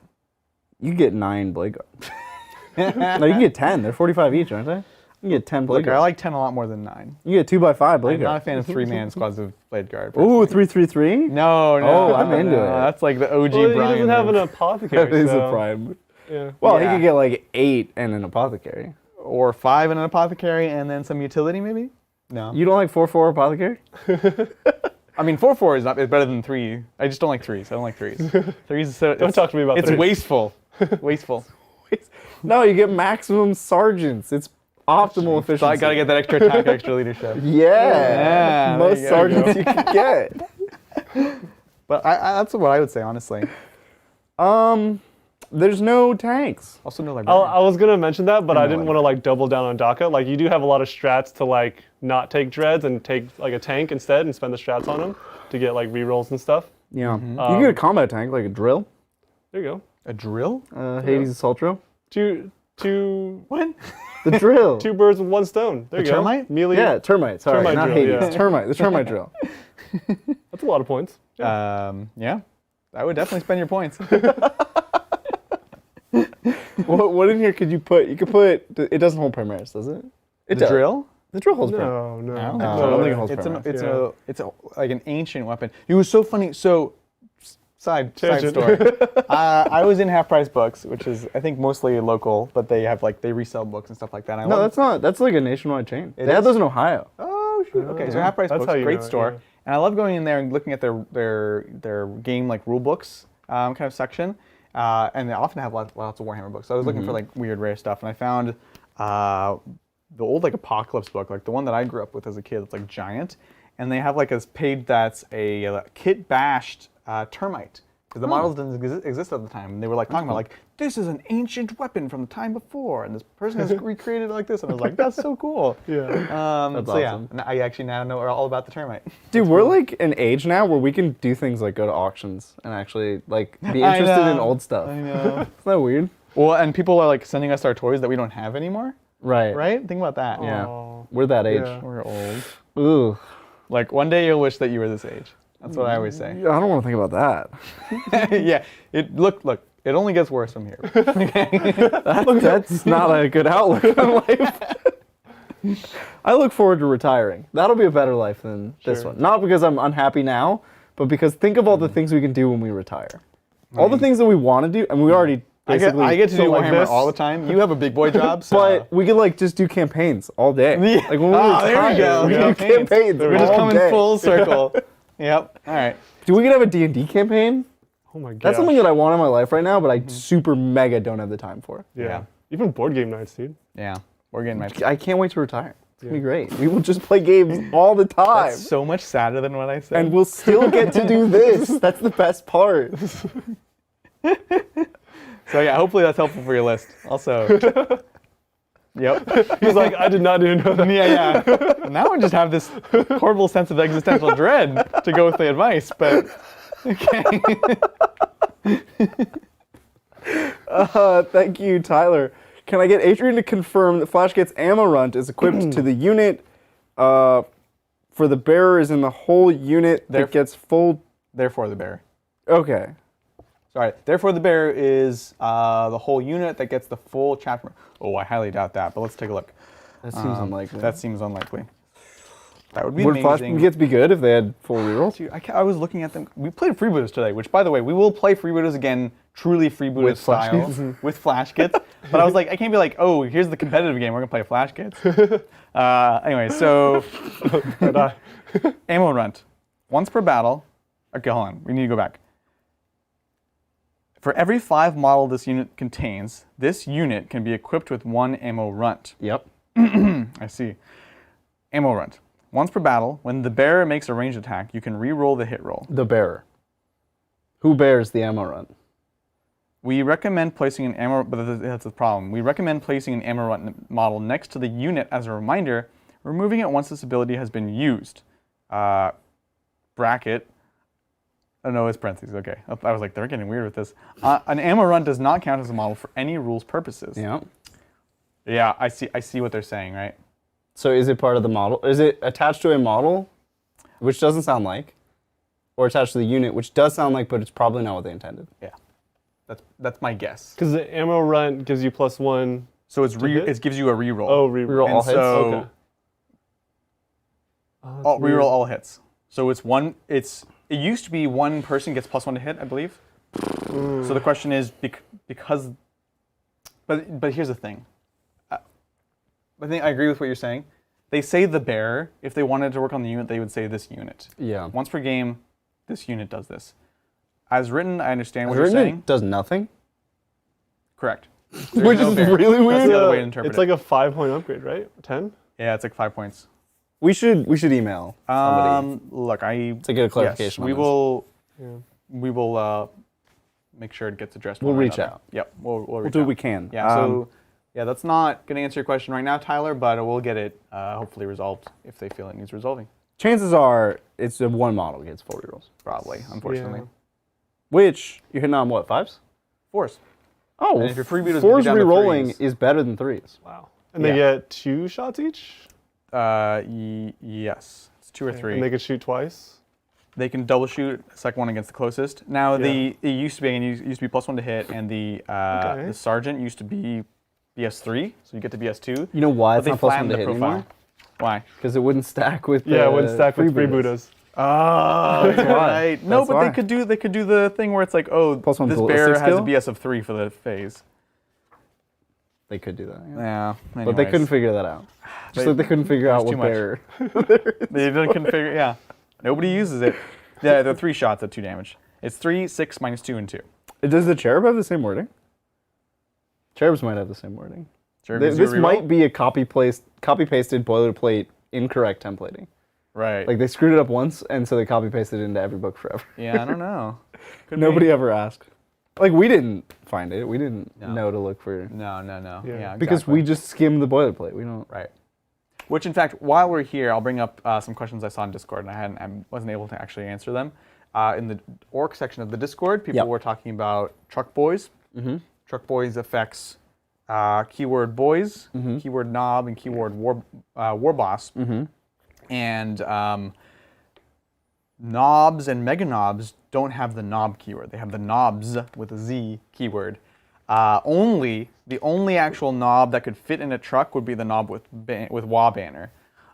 Speaker 3: You get 9 Blade Guard. No, you can get 10. They're 45 each, aren't they? You can get 10 Blade
Speaker 1: Look, I
Speaker 3: Guard.
Speaker 1: like 10 a lot more than 9.
Speaker 3: You get 2x5 Blade
Speaker 1: I'm not a
Speaker 3: Guard.
Speaker 1: fan of 3-man squads of Blade Guard.
Speaker 3: Ooh, 3-3-3?
Speaker 1: No.
Speaker 3: Oh, I'm into it.
Speaker 1: That's like the OG
Speaker 2: Well,
Speaker 1: Brian.
Speaker 2: he doesn't have
Speaker 1: move.
Speaker 2: an apothecary.
Speaker 3: That is
Speaker 2: so,
Speaker 3: a prime.
Speaker 2: Yeah.
Speaker 3: Well,
Speaker 1: Yeah.
Speaker 3: he could get like 8 and an apothecary.
Speaker 1: Or 5 in an apothecary and then some utility, maybe? No.
Speaker 3: You don't like 4-4 apothecary?
Speaker 1: I mean, 4-4 is better than 3. I just don't like 3s. I don't like 3s. 3s is so...
Speaker 2: Don't talk to me about
Speaker 1: It's
Speaker 2: threes.
Speaker 1: wasteful. Wasteful.
Speaker 3: No, you get maximum sergeants. It's optimal efficiency.
Speaker 1: So I gotta get that extra attack, extra leadership.
Speaker 3: Yeah.
Speaker 1: there
Speaker 3: Most
Speaker 1: you go.
Speaker 3: sergeants you can get.
Speaker 1: But that's what I would say, honestly.
Speaker 3: There's no tanks.
Speaker 1: Also, no
Speaker 2: I
Speaker 1: librarian.
Speaker 2: was gonna mention that, but I didn't
Speaker 3: like
Speaker 2: want to like double down on DACA. Like you do have a lot of strats to like not take dreads and take like a tank instead and spend the strats on them to get like rerolls and stuff.
Speaker 3: Yeah. You can get a combat tank, like a drill.
Speaker 2: There you go.
Speaker 1: A drill?
Speaker 3: Hades Assault Drill.
Speaker 2: Two
Speaker 1: What?
Speaker 3: The drill.
Speaker 2: 2 birds with 1 stone. There you go.
Speaker 1: termite?
Speaker 2: Melee.
Speaker 3: Yeah, termite. Sorry,
Speaker 2: Termite
Speaker 3: not
Speaker 2: drill,
Speaker 3: Hades.
Speaker 2: yeah.
Speaker 3: Termite. The termite drill.
Speaker 2: That's a lot of points. Yeah.
Speaker 1: Yeah. I would definitely spend your points.
Speaker 3: What in here could you put? You could put. It doesn't hold Primaris, does it? It
Speaker 1: The
Speaker 3: does.
Speaker 1: drill?
Speaker 3: The drill holds Primaris.
Speaker 2: No.
Speaker 3: I don't think it holds Primaris.
Speaker 1: It's like an ancient weapon. It was so funny. So, side
Speaker 2: Tangent.
Speaker 1: story. I was in Half Price Books, which is I think mostly local, but they have like they resell books and stuff like that. And I
Speaker 3: No,
Speaker 1: love-
Speaker 3: that's not. That's like a nationwide chain. They have
Speaker 1: is?
Speaker 3: those in Ohio.
Speaker 1: Oh shoot. Okay, so
Speaker 2: yeah.
Speaker 1: Half Price
Speaker 2: That's
Speaker 1: Books,
Speaker 2: how you
Speaker 1: great
Speaker 2: know it,
Speaker 1: store,
Speaker 2: yeah.
Speaker 1: and I love going in there and looking at their game like rule books kind of section, and they often have lots of Warhammer books. So I was looking for like weird rare stuff, and I found the old like Apocalypse book, like the one that I grew up with as a kid. It's like giant, and they have like a page that's a kit bashed termite. Because the models didn't exist at the time, and they were like talking about like this is an ancient weapon from the time before, and this person has recreated it like this, and I was like, that's so cool.
Speaker 2: Yeah.
Speaker 3: That's
Speaker 1: so
Speaker 3: awesome.
Speaker 1: yeah, I actually now know all about the termite.
Speaker 3: Dude, we're like an age now where we can do things like go to auctions and actually like be interested in old stuff.
Speaker 1: I know.
Speaker 3: Isn't that weird?
Speaker 1: Well, and people are like sending us our toys that we don't have anymore,
Speaker 3: Right.
Speaker 1: right? Think about that.
Speaker 3: Yeah.
Speaker 2: Aw.
Speaker 3: We're that age.
Speaker 2: Yeah.
Speaker 1: We're old.
Speaker 3: Ooh.
Speaker 1: Like one day you'll wish that you were this age. That's what I always say.
Speaker 3: I don't want to think about that.
Speaker 1: Yeah. Look. It only gets worse from here.
Speaker 3: That's not a good outlook on life. I look forward to retiring. That'll be a better life than this
Speaker 2: Sure.
Speaker 3: one. Not because I'm unhappy now, but because think of all the things we can do when we retire. All the things that we want to do, and we already
Speaker 1: I
Speaker 3: basically.
Speaker 1: get to do
Speaker 2: like
Speaker 1: Warhammer
Speaker 2: this.
Speaker 1: all the time. You have a big boy job, so.
Speaker 3: But we could like just do campaigns all day.
Speaker 1: Yeah.
Speaker 3: Like when we
Speaker 1: Oh,
Speaker 3: retire,
Speaker 1: there we go.
Speaker 3: we do
Speaker 1: Campaigns.
Speaker 3: campaigns
Speaker 1: we're just
Speaker 3: all
Speaker 1: coming
Speaker 3: day.
Speaker 1: full circle. Yep. All right.
Speaker 3: Do we could have a D&D campaign?
Speaker 2: Oh my god.
Speaker 3: That's something that I want in my life right now, but I super mega don't have the time for.
Speaker 2: Yeah.
Speaker 1: Yeah.
Speaker 2: Even board game nights, dude.
Speaker 1: Yeah. We're getting my.
Speaker 3: I can't wait to retire. It's gonna be great. We will just play games all the time.
Speaker 1: That's so much sadder than what I said.
Speaker 3: And we'll still get to do this. That's the best part.
Speaker 1: So yeah, hopefully that's helpful for your list. Also. Yep.
Speaker 2: He's like, I did not even know that.
Speaker 1: Yeah. Now I just have this horrible sense of existential dread to go with the advice, but okay.
Speaker 3: Thank you, Tyler. Can I get Adrian to confirm that Flash Gets Ammo Runt is equipped to the unit for the bearer is in the whole unit that gets full...
Speaker 1: Therefore the bearer.
Speaker 3: Okay.
Speaker 1: Sorry. Therefore the bearer is the whole unit that gets the full chapter. Oh, I highly doubt that, but let's take a look.
Speaker 3: That seems unlikely.
Speaker 1: That seems unlikely. That would be
Speaker 3: Would Flash
Speaker 1: amazing.
Speaker 3: Gets be good if they had full rerolls?
Speaker 1: Dude, I was looking at them. We played freebooters today, which, by the way, we will play freebooters again, truly freebooter
Speaker 3: With Flash
Speaker 1: style,
Speaker 3: Kits?
Speaker 1: with Flash Kits. But I was like, I can't be like, oh, here's the competitive game. We're going to play Flash Kits. Anyway, so ammo runt. Once per battle. Okay, hold on. We need to go back. For every 5 model this unit contains, this unit can be equipped with 1 ammo runt.
Speaker 3: Yep.
Speaker 1: I see. Ammo runt. Once per battle, when the bearer makes a ranged attack, you can re-roll the hit roll.
Speaker 3: The bearer. Who bears the ammo run?
Speaker 1: We recommend placing an ammo, but that's the problem. We recommend placing an ammo run model next to the unit as a reminder, removing it once this ability has been used. Bracket. Oh no, it's parentheses. Okay, I was like, they're getting weird with this. An ammo run does not count as a model for any rules purposes.
Speaker 3: Yeah.
Speaker 1: Yeah, I see what they're saying, right?
Speaker 3: So is it part of the model? Is it attached to a model, which doesn't sound like, or attached to the unit, which does sound like, but it's probably not what they intended?
Speaker 1: Yeah, that's my guess.
Speaker 2: Because the ammo run gives you +1.
Speaker 1: So it gives you a reroll.
Speaker 2: Oh, reroll all hits.
Speaker 1: So
Speaker 2: Okay.
Speaker 1: reroll all hits. So it used to be one person gets +1 to hit, I believe. So the question is because, but here's the thing. I think I agree with what you're saying. They say the bearer. If they wanted to work on the unit, they would say this unit.
Speaker 3: Yeah.
Speaker 1: Once per game, this unit does this. As written, I understand what you're saying.
Speaker 3: It does nothing.
Speaker 1: Correct.
Speaker 3: Which is really weird.
Speaker 1: That's the other way to interpret
Speaker 2: It's like a 5-point upgrade, right? 10?
Speaker 1: Yeah, it's like 5 points.
Speaker 3: We should email somebody
Speaker 1: Look,
Speaker 3: to get a clarification.
Speaker 1: Yes,
Speaker 3: on
Speaker 1: we will make sure it gets addressed.
Speaker 3: We'll
Speaker 1: one way or
Speaker 3: reach
Speaker 1: another.
Speaker 3: out.
Speaker 1: Yep, we'll
Speaker 3: We'll
Speaker 1: reach
Speaker 3: do
Speaker 1: out.
Speaker 3: what we can.
Speaker 1: Yeah. That's not going to answer your question right now, Tyler, but we'll get it hopefully resolved if they feel it needs resolving.
Speaker 3: Chances are it's a one model gets 4 rerolls.
Speaker 1: Probably, unfortunately.
Speaker 2: Yeah.
Speaker 3: Which you're hitting on what, 5s?
Speaker 1: 4s.
Speaker 3: Oh,
Speaker 1: And if your freebooters
Speaker 3: 4s
Speaker 1: get down to
Speaker 3: rerolling
Speaker 1: 3s.
Speaker 3: is better than 3s.
Speaker 2: Wow. And they get 2 shots each?
Speaker 1: Yes. It's 2 or 3.
Speaker 2: And they can shoot twice?
Speaker 1: They can double shoot second one against the closest. Now it used to be +1 to hit, and the sergeant used to be BS3, so you get to BS2.
Speaker 3: You know why it's
Speaker 1: But
Speaker 3: not
Speaker 1: they
Speaker 3: +1
Speaker 1: flattened
Speaker 3: to
Speaker 1: the
Speaker 3: hit
Speaker 1: profile.
Speaker 3: anymore?
Speaker 1: Why?
Speaker 3: Because it wouldn't stack with
Speaker 2: Yeah, it wouldn't stack with
Speaker 3: freebooters.
Speaker 2: freebooters.
Speaker 1: Oh, that's right. No,
Speaker 3: That's
Speaker 1: but
Speaker 3: why.
Speaker 1: they could do the thing where it's like, oh,
Speaker 3: +1
Speaker 1: this
Speaker 3: ballistic
Speaker 1: bear has a
Speaker 3: skill?
Speaker 1: BS of 3 for the phase.
Speaker 3: They could do that. Yeah.
Speaker 1: Yeah.
Speaker 3: But they couldn't figure that out. Just like they couldn't figure out
Speaker 1: too
Speaker 3: what
Speaker 1: much.
Speaker 3: bear.
Speaker 1: They couldn't figure. Yeah. Nobody uses it. Yeah, they're 3 shots at 2 damage. It's 3, 6, -2, and 2.
Speaker 3: Does the cherub have the same wording? Cherubs might have the same wording.
Speaker 1: Sure, gives you
Speaker 3: This
Speaker 1: a reroll?
Speaker 3: might be a copy-pasted boilerplate incorrect templating.
Speaker 1: Right.
Speaker 3: Like they screwed it up once, and so they copy-pasted it into every book forever.
Speaker 1: Yeah, I don't know. Could
Speaker 3: Nobody
Speaker 1: be.
Speaker 3: ever asked. Like we didn't find it. We didn't
Speaker 1: No.
Speaker 3: know to look for.
Speaker 1: No.
Speaker 2: Yeah.
Speaker 1: Yeah.
Speaker 3: Because
Speaker 1: exactly.
Speaker 3: we just skimmed the boilerplate. We don't.
Speaker 1: Right. Which, in fact, while we're here, I'll bring up some questions I saw in Discord, and I wasn't able to actually answer them. In the orc section of the Discord, people were talking about truck boys.
Speaker 3: Mm-hmm.
Speaker 1: Truck boys affects keyword boys, keyword knob, and keyword war boss.
Speaker 3: Mm-hmm.
Speaker 1: And knobs and mega knobs don't have the knob keyword. They have the knobs with a Z keyword. The only actual knob that could fit in a truck would be the knob with WA banner.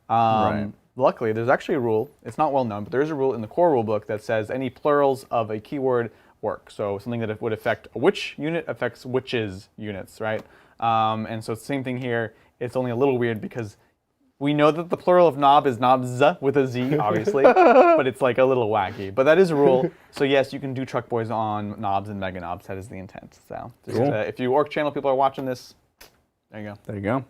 Speaker 3: Right.
Speaker 1: Luckily, there's actually a rule. It's not well known, but there is a rule in the core rulebook that says any plurals of a keyword work. So something that would affect a witch unit affects witches units, right? And so it's the same thing here. It's only a little weird because we know that the plural of knob is knobs with a Z, obviously, but it's like a little wacky. But that is a rule. So yes, you can do truck boys on knobs and mega knobs. That is the intent. So just,
Speaker 3: Cool.
Speaker 1: if you Orc channel people are watching this, there you go.
Speaker 3: There you go.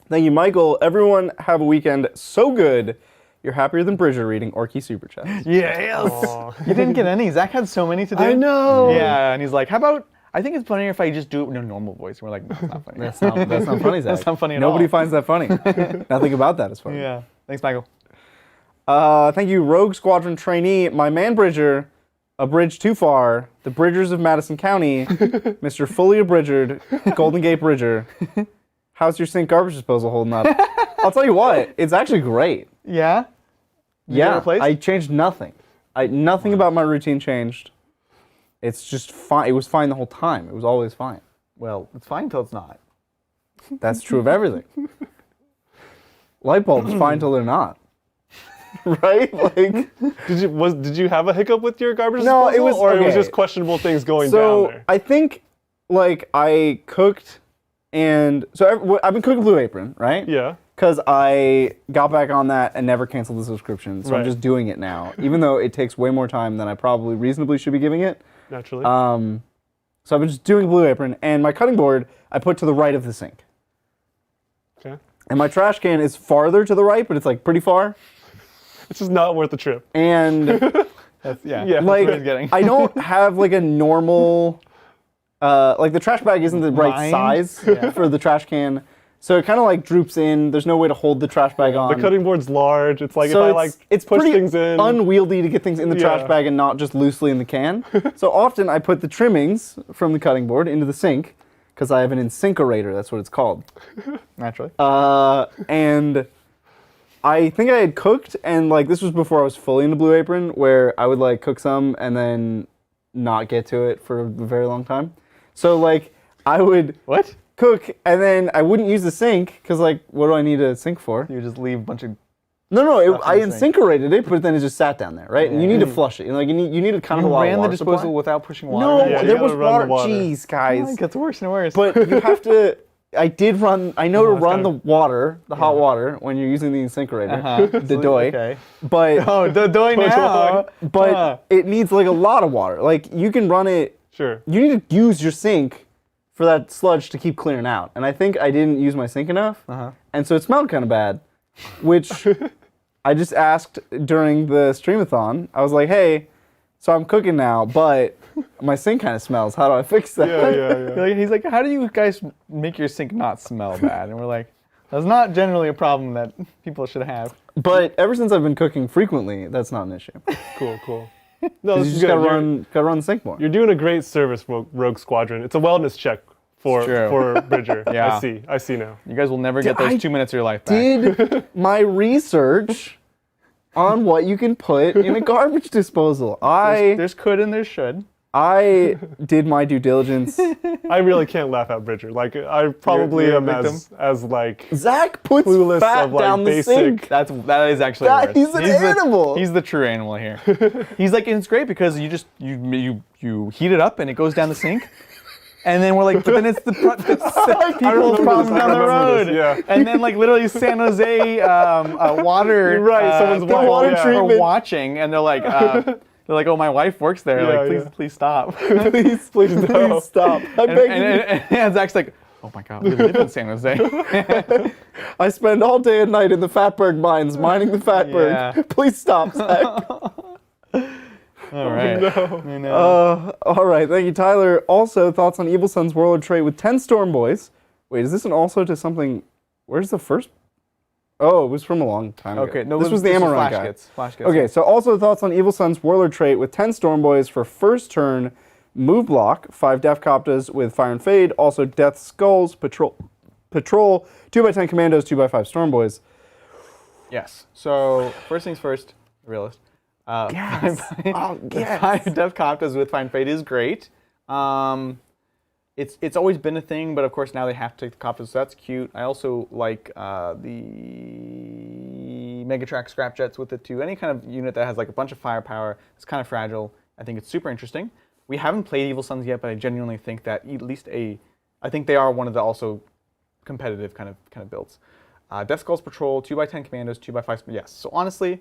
Speaker 3: Thank you, Michael. Everyone have a weekend so good. You're happier than Bridger reading Orky Super Chats.
Speaker 1: Yes. You didn't get any. Zach had so many to do.
Speaker 3: I know.
Speaker 1: Yeah, and he's like, how about? I think it's funnier if I just do it in a normal voice. And we're like, that's not funny.
Speaker 3: That's not funny, Zach.
Speaker 1: That's not funny at all.
Speaker 3: Nobody finds that funny. Nothing about that is funny.
Speaker 1: Yeah. Thanks, Michael.
Speaker 3: Thank you, Rogue Squadron trainee, my man Bridger, a bridge too far, the Bridgers of Madison County, Mr. Fully Abridgered, Golden Gate Bridger. How's your sink garbage disposal holding up? I'll tell you what, it's actually great.
Speaker 1: Yeah. You get
Speaker 3: Yeah,
Speaker 1: replaced?
Speaker 3: I changed nothing. Nothing about my routine changed. It's just fine. It was fine the whole time. It was always fine.
Speaker 1: Well, it's fine until it's not.
Speaker 3: That's true of everything. Light bulbs fine till they're not. Right? Like
Speaker 2: Did you have a hiccup with your garbage
Speaker 3: No,
Speaker 2: disposal,
Speaker 3: it was-
Speaker 2: or it was
Speaker 3: okay.
Speaker 2: just questionable things going
Speaker 3: so
Speaker 2: down there?
Speaker 3: I think like I cooked and so I've been cooking Blue Apron, right?
Speaker 2: Yeah.
Speaker 3: Because I got back on that and never canceled the subscription, so I'm
Speaker 2: Right.
Speaker 3: just doing it now, even though it takes way more time than I probably reasonably should be giving it.
Speaker 2: Naturally.
Speaker 3: So I've been just doing Blue Apron, and my cutting board I put to the right of the sink.
Speaker 2: Okay.
Speaker 3: And my trash can is farther to the right, but it's like pretty far.
Speaker 2: It's just not worth the trip.
Speaker 3: And
Speaker 1: Yeah.
Speaker 2: Yeah.
Speaker 1: That's
Speaker 3: like
Speaker 1: what he's getting.
Speaker 3: I don't have like a normal like the trash bag isn't the right
Speaker 1: Mind?
Speaker 3: size for the trash can. So it kind of like droops in. There's no way to hold the trash bag on.
Speaker 2: The cutting board's large. It's like
Speaker 3: So
Speaker 2: if I like
Speaker 3: it's
Speaker 2: push
Speaker 3: pretty
Speaker 2: things in.
Speaker 3: unwieldy to get things in the trash
Speaker 2: Yeah.
Speaker 3: bag and not just loosely in the can. So often I put the trimmings from the cutting board into the sink because I have an incinerator. That's what it's called.
Speaker 1: Naturally.
Speaker 3: And I think I had cooked, and like this was before I was fully into Blue Apron, where I would like cook some and then not get to it for a very long time. So like I would
Speaker 1: What?
Speaker 3: cook and then I wouldn't use the sink because like what do I need a sink for?
Speaker 1: You just leave a bunch of.
Speaker 3: No, I
Speaker 1: in the sink.
Speaker 3: incinerated it, but then it just sat down there, right? And you need to flush it. Like you need kind of a
Speaker 1: You
Speaker 3: lot
Speaker 1: ran
Speaker 3: of
Speaker 1: the
Speaker 3: water
Speaker 1: disposal
Speaker 3: supply.
Speaker 1: without pushing water.
Speaker 3: No,
Speaker 2: Yeah, you
Speaker 3: there
Speaker 2: gotta
Speaker 3: was
Speaker 2: run the
Speaker 3: water.
Speaker 2: water.
Speaker 3: Jeez,
Speaker 1: It
Speaker 3: guys.
Speaker 1: gets worse and worse.
Speaker 3: But you have to. I did run. I know to
Speaker 2: that's
Speaker 3: run
Speaker 2: kinda-
Speaker 3: the water, the hot water, when you're using the incinerator, the doy.
Speaker 1: Okay.
Speaker 3: But
Speaker 1: Oh, the doy now.
Speaker 3: but it needs like a lot of water. Like you can run it.
Speaker 2: Sure.
Speaker 3: You need to use your sink for that sludge to keep clearing out. And I think I didn't use my sink enough, and so it smelled kind of bad, which I just asked during the streamathon. I was like, hey, so I'm cooking now, but my sink kind of smells. How do I fix that?
Speaker 2: Yeah.
Speaker 1: He's like, how do you guys make your sink not smell bad? And we're like, that's not generally a problem that people should have.
Speaker 3: But ever since I've been cooking frequently, that's not an issue.
Speaker 2: Cool. No,
Speaker 3: You
Speaker 2: this is
Speaker 3: just
Speaker 2: good.
Speaker 3: gotta run the sink more.
Speaker 2: You're doing a great service, Rogue Squadron. It's a wellness check for
Speaker 1: true.
Speaker 2: Bridger.
Speaker 1: Yeah.
Speaker 2: I see now.
Speaker 1: You guys will never get those
Speaker 3: I
Speaker 1: 2 minutes of your life back.
Speaker 3: Did my research on what you can put in a garbage disposal.
Speaker 1: There's could and there's should.
Speaker 3: I did my due diligence.
Speaker 2: I really can't laugh at Bridger. Like I probably
Speaker 1: you're a
Speaker 2: am as like
Speaker 3: Zach puts
Speaker 2: clueless
Speaker 3: fat
Speaker 2: of, like,
Speaker 3: down the
Speaker 2: basic-
Speaker 3: sink.
Speaker 1: That is actually
Speaker 3: That-
Speaker 1: worse.
Speaker 3: he's an animal.
Speaker 1: He's the true animal here. He's like, and it's great because you just you heat it up and it goes down the sink. And then we're like, but then it's the people's problem down the road.
Speaker 2: Yeah.
Speaker 1: And then like literally San Jose water.
Speaker 2: You're right, someone's
Speaker 1: people
Speaker 2: watching, yeah.
Speaker 1: are watching, and they're like, oh, my wife works there.
Speaker 2: Yeah,
Speaker 1: like, please stop.
Speaker 3: Please
Speaker 2: no.
Speaker 3: stop. I beg you.
Speaker 1: And Zach's like, oh my God, we live in San Jose.
Speaker 3: I spend all day and night in the Fatberg mines mining the Fatberg.
Speaker 1: Yeah.
Speaker 3: Please stop, Zach.
Speaker 1: All right.
Speaker 2: No.
Speaker 1: I know.
Speaker 3: All right, thank you, Tyler. Also, thoughts on Evil Sun's Warlord trait with 10 Storm Boys. Wait, is this an also to something? Where's the first? Oh, it was from a long time ago.
Speaker 1: Okay, no,
Speaker 3: this was the Amaranth guy.
Speaker 1: Flash kits.
Speaker 3: Okay, so also thoughts on Evil Sun's Warlord trait with 10 Storm Boys for first turn, move block, 5 Death Coptas with Fire and Fade, also Death Skulls, Patrol, 2x10 Commandos, 2x5 Storm Boys.
Speaker 1: Yes. So first things first, realist.
Speaker 3: Yes. Oh, yes.
Speaker 1: 5 Death Coptas with Fine Fate is great. It's always been a thing, but of course now they have to take the Coptas, so that's cute. I also like the Megatrack Scrapjets with it too. Any kind of unit that has like a bunch of firepower, it's kind of fragile. I think it's super interesting. We haven't played Evil Suns yet, but I genuinely think that at least I think they are one of the also competitive kind of builds. Death Skulls Patrol, 2x10 Commandos, 2x5. Yes. So honestly,